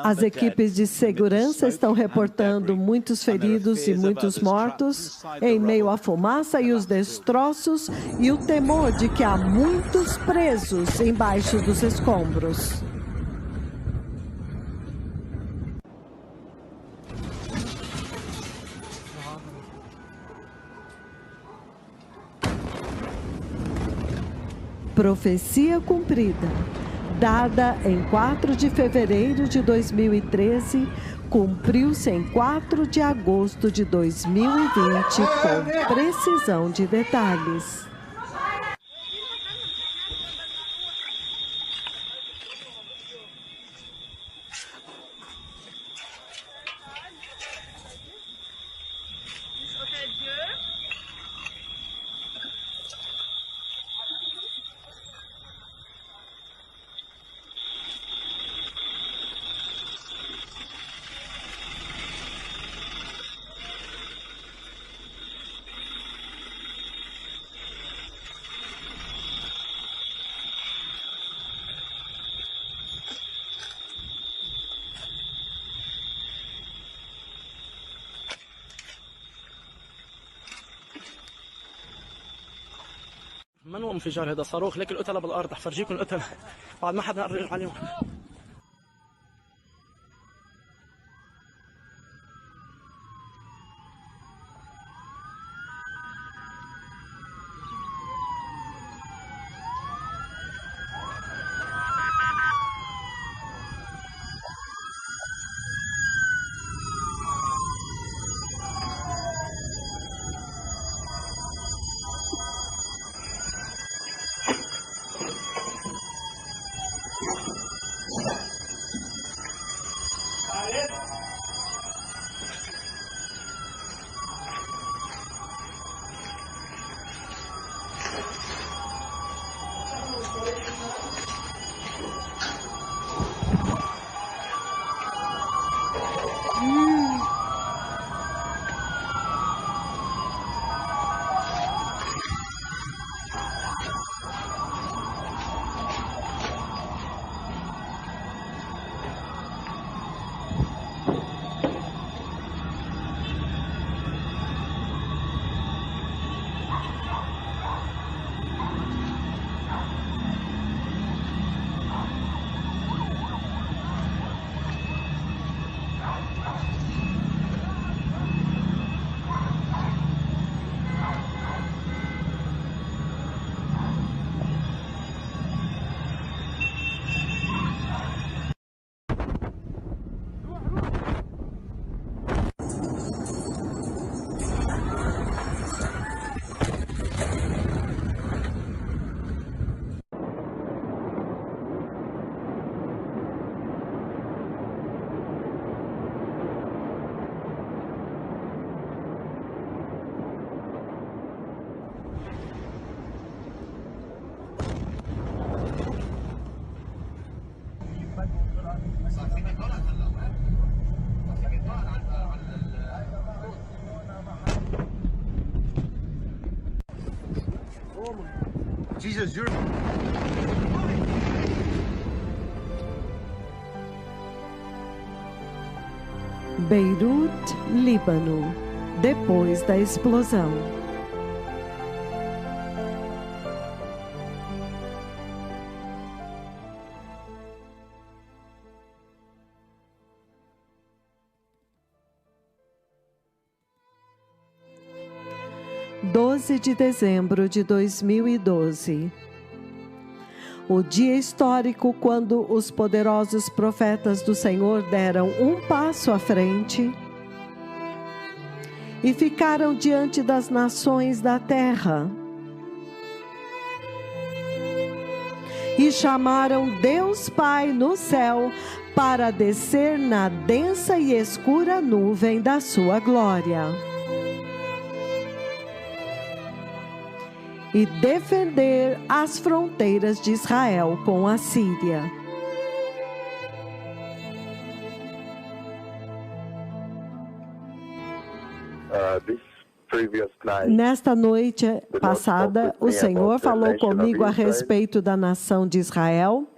As equipes de segurança estão reportando muitos feridos e muitos mortos em meio à fumaça e os destroços e o temor de que há muitos presos embaixo dos escombros. Profecia cumprida. Dada em 4 de fevereiro de 2013, cumpriu-se em 4 de agosto de 2020, com precisão de detalhes. من انفجار هذا صاروخ لك القتلة بالارض حفرجيكم القتلة بعد ما حدا نقدر عليهم. Jesus, you're... Beirut, Líbano, depois da explosão. De dezembro de 2012. O dia histórico quando os poderosos profetas do Senhor deram um passo à frente e ficaram diante das nações da terra e chamaram Deus Pai no céu para descer na densa e escura nuvem da sua glória e defender as fronteiras de Israel com a Síria. Nesta noite passada, o Senhor falou comigo a respeito da nação de Israel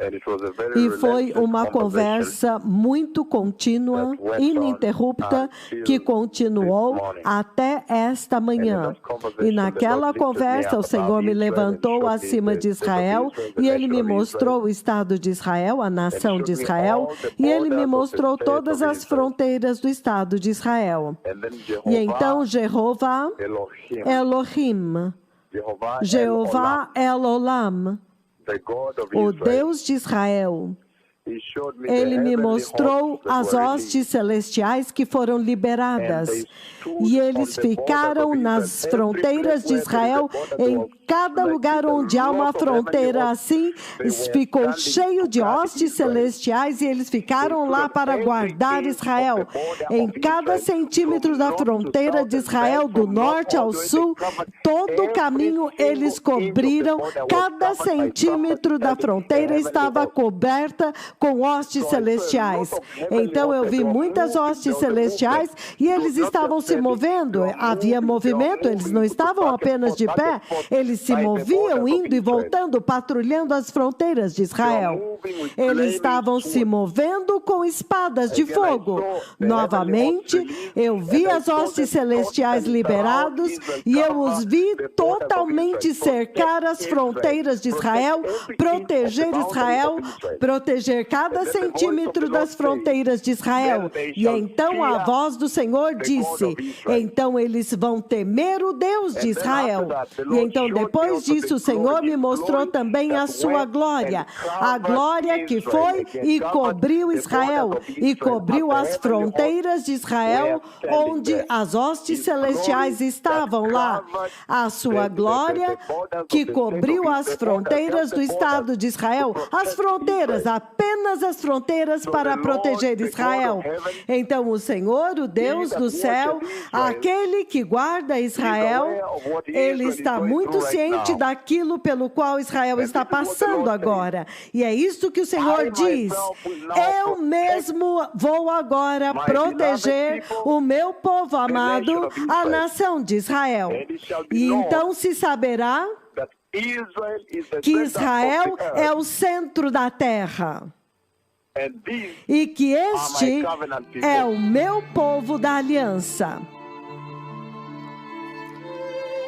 e foi uma conversa muito contínua, ininterrupta, que continuou até esta manhã. E naquela conversa, o Senhor me levantou acima de Israel e Ele me mostrou o Estado de Israel, a nação de Israel, e Ele me mostrou todas as fronteiras do Estado de Israel. E então Jeová Elohim, Jeová Elolam, o Deus de Israel, Ele me mostrou as hostes celestiais que foram liberadas. E eles ficaram nas fronteiras de Israel. Em cada lugar onde há uma fronteira assim, ficou cheio de hostes celestiais e eles ficaram lá para guardar Israel. Em cada centímetro da fronteira de Israel, do norte ao sul, todo o caminho eles cobriram. Cada centímetro da fronteira estava coberta com hostes celestiais. Então eu vi muitas hostes celestiais e eles estavam se movendo. Havia movimento, eles não estavam apenas de pé, eles se moviam, indo e voltando, patrulhando as fronteiras de Israel. Eles estavam se movendo com com espadas de fogo. Novamente, eu vi as hostes celestiais liberados e eu os vi totalmente cercar as fronteiras de Israel, proteger Israel, proteger cada centímetro das fronteiras de Israel. E então a voz do Senhor disse: então eles vão temer o Deus de Israel. E então depois disso o Senhor me mostrou também a sua glória, a glória que foi e cobriu Israel, e cobriu as fronteiras de Israel, onde as hostes celestiais estavam lá. A sua glória que cobriu as fronteiras do Estado de Israel, as fronteiras, apenas as fronteiras para proteger Israel. Então o Senhor, o Deus do céu, aquele que guarda Israel, ele está muito ciente daquilo pelo qual Israel está passando agora. E é isso que o Senhor diz: eu mesmo vou agora proteger o meu povo amado, a nação de Israel. E então se saberá que Israel é o centro da terra e que este é o meu povo da aliança.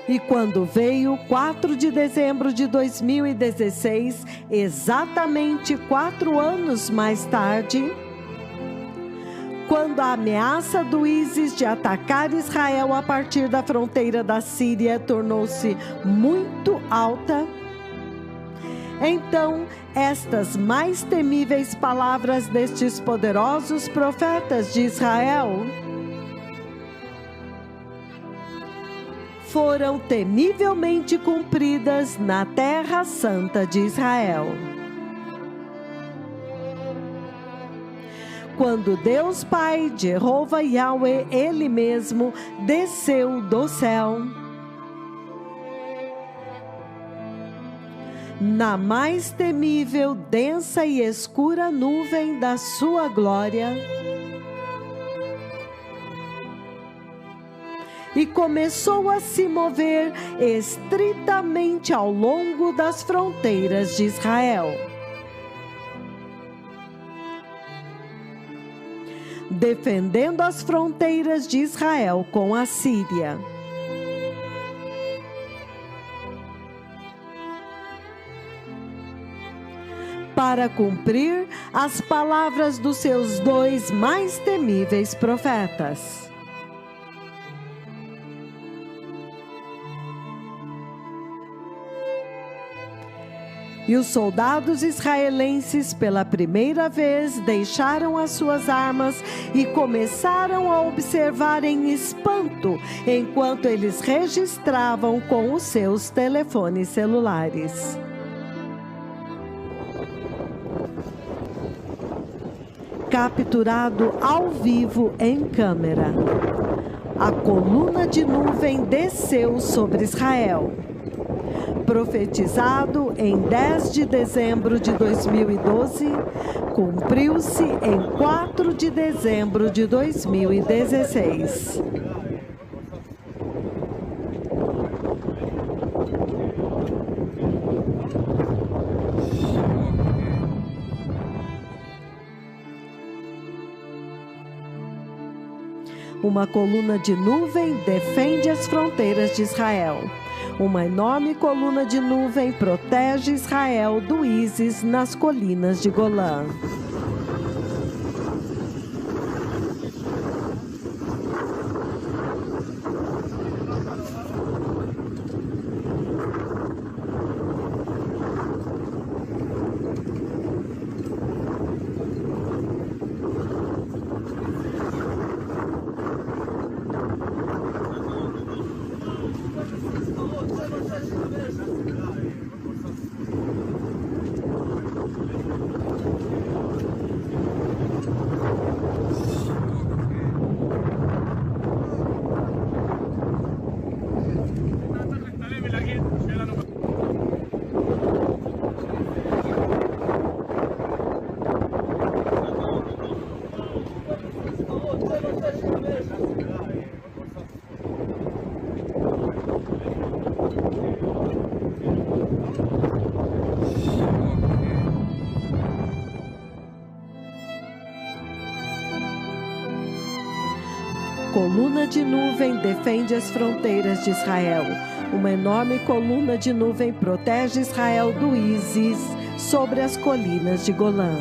E quando veio 4 de dezembro de 2016, exatamente 4 anos mais tarde, quando a ameaça do ISIS de atacar Israel a partir da fronteira da Síria tornou-se muito alta, então estas mais temíveis palavras destes poderosos profetas de Israel foram temivelmente cumpridas na terra santa de Israel. Quando Deus Pai, Jeová Yahweh, Ele mesmo, desceu do céu, na mais temível, densa e escura nuvem da sua glória, e começou a se mover estritamente ao longo das fronteiras de Israel, defendendo as fronteiras de Israel com a Síria. Para cumprir as palavras dos seus 2 mais temíveis profetas. E os soldados israelenses pela primeira vez deixaram as suas armas e começaram a observar em espanto, enquanto eles registravam com os seus telefones celulares. Capturado ao vivo em câmera. A coluna de nuvem desceu sobre Israel. Profetizado em 10 de dezembro de 2012, cumpriu-se em 4 de dezembro de 2016. Uma coluna de nuvem defende as fronteiras de Israel. Uma enorme coluna de nuvem protege Israel do ISIS nas colinas de Golã. coluna de nuvem defende as fronteiras de Israel. Uma enorme coluna de nuvem protege Israel do ISIS sobre as colinas de Golã.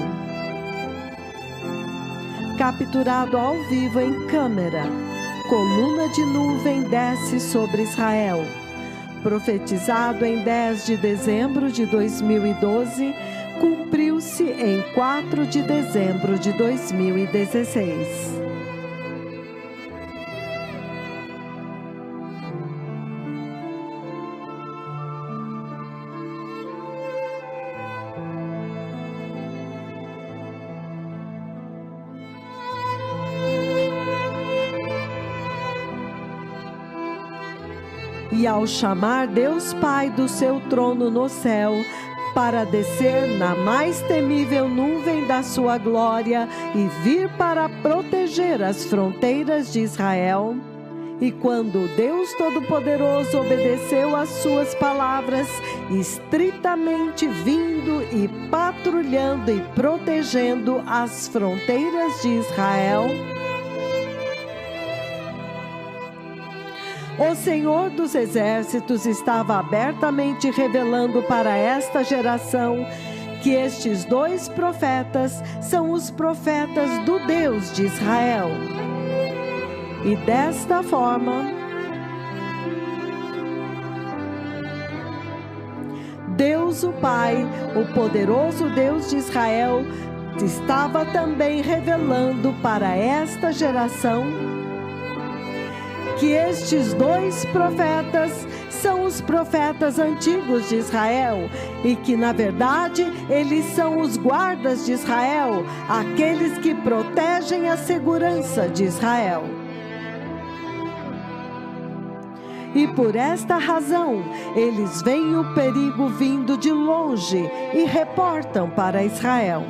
Capturado ao vivo em câmera, coluna de nuvem desce sobre Israel. Profetizado em 10 de dezembro de 2012, cumpriu-se em 4 de dezembro de 2016. E ao chamar Deus Pai do seu trono no céu, para descer na mais temível nuvem da sua glória e vir para proteger as fronteiras de Israel. E quando Deus Todo-Poderoso obedeceu às suas palavras, estritamente vindo e patrulhando e protegendo as fronteiras de Israel, o Senhor dos Exércitos estava abertamente revelando para esta geração que estes 2 profetas são os profetas do Deus de Israel. E desta forma, Deus o Pai, o poderoso Deus de Israel, estava também revelando para esta geração que estes 2 profetas são os profetas antigos de Israel e que, na verdade, eles são os guardas de Israel, aqueles que protegem a segurança de Israel. E por esta razão, eles veem o perigo vindo de longe e reportam para Israel.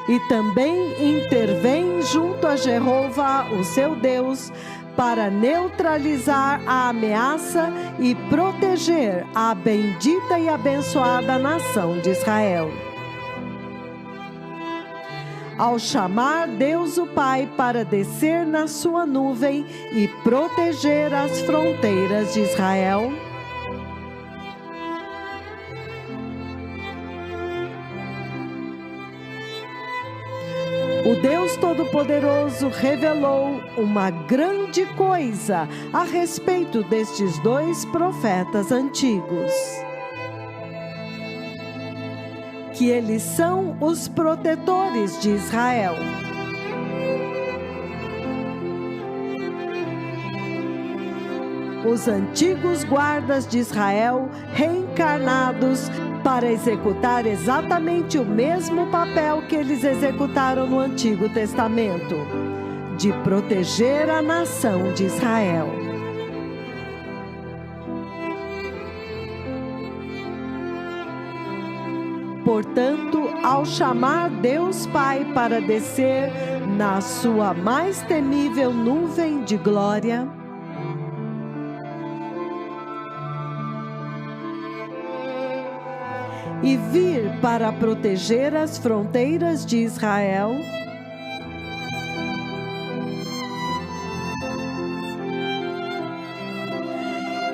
E também intervém junto a Jeová, o seu Deus, para neutralizar a ameaça e proteger a bendita e abençoada nação de Israel. Ao chamar Deus o Pai para descer na sua nuvem e proteger as fronteiras de Israel, o Deus Todo-Poderoso revelou uma grande coisa a respeito destes 2 profetas antigos. Que eles são os protetores de Israel. Os antigos guardas de Israel reencarnados para executar exatamente o mesmo papel que eles executaram no Antigo Testamento, de proteger a nação de Israel. Portanto, ao chamar Deus Pai para descer na sua mais temível nuvem de glória, e vir para proteger as fronteiras de Israel,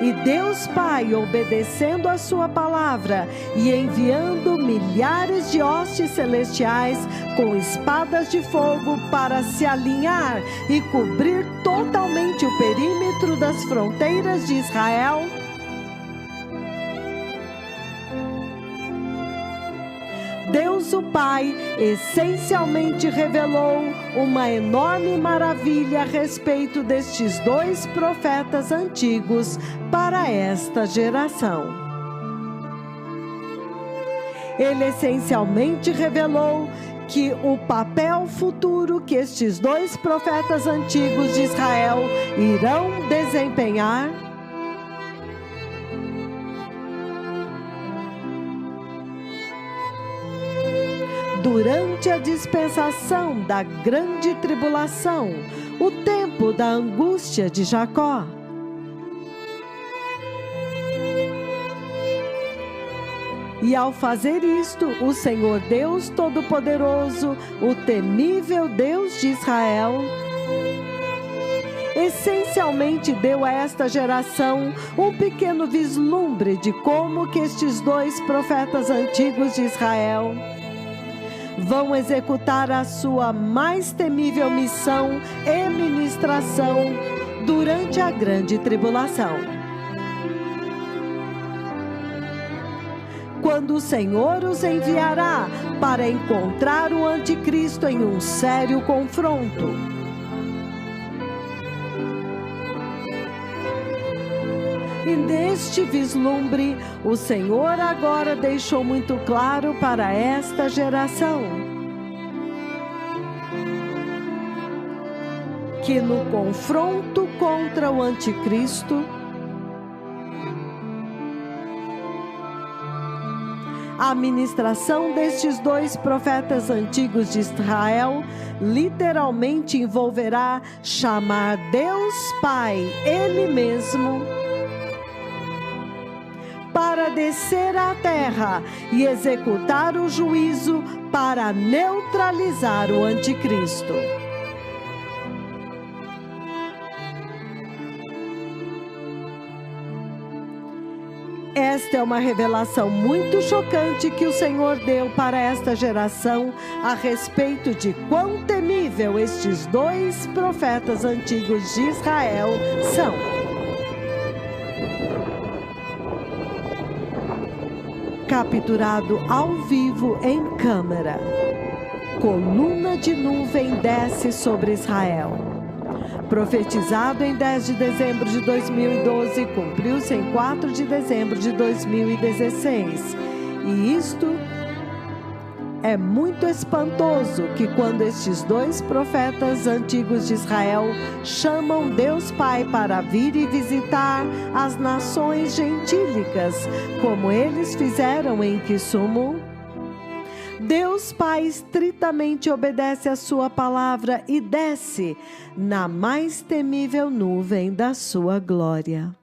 e Deus Pai obedecendo a sua palavra e enviando milhares de hostes celestiais com espadas de fogo para se alinhar e cobrir totalmente o perímetro das fronteiras de Israel, Deus o Pai essencialmente revelou uma enorme maravilha a respeito destes 2 profetas antigos para esta geração. Ele essencialmente revelou que o papel futuro que estes 2 profetas antigos de Israel irão desempenhar durante a dispensação da grande tribulação, o tempo da angústia de E ao fazer isto, o Senhor Deus Todo-Poderoso, o temível Deus de Israel, essencialmente deu a esta geração um pequeno vislumbre de como que estes dois profetas antigos de Israel vão executar a sua mais temível missão e ministração durante a grande tribulação. Quando o Senhor os enviará para encontrar o anticristo em um sério confronto. E neste vislumbre, o Senhor agora deixou muito claro para esta geração que no confronto contra o anticristo, a ministração destes dois profetas antigos de Israel literalmente envolverá chamar Deus Pai, Ele mesmo, para descer à terra e executar o juízo para neutralizar o anticristo. Esta é uma revelação muito chocante que o Senhor deu para esta geração a respeito de quão temível estes dois profetas antigos de Israel são. Capturado ao vivo em câmera. Coluna de nuvem desce sobre Israel. Profetizado em 10 de dezembro de 2012, cumpriu-se em 4 de dezembro de 2016. E isto é muito espantoso, que quando estes dois profetas antigos de Israel chamam Deus Pai para vir e visitar as nações gentílicas, como eles fizeram em Kisumu, Deus Pai estritamente obedece a sua palavra e desce na mais temível nuvem da sua glória.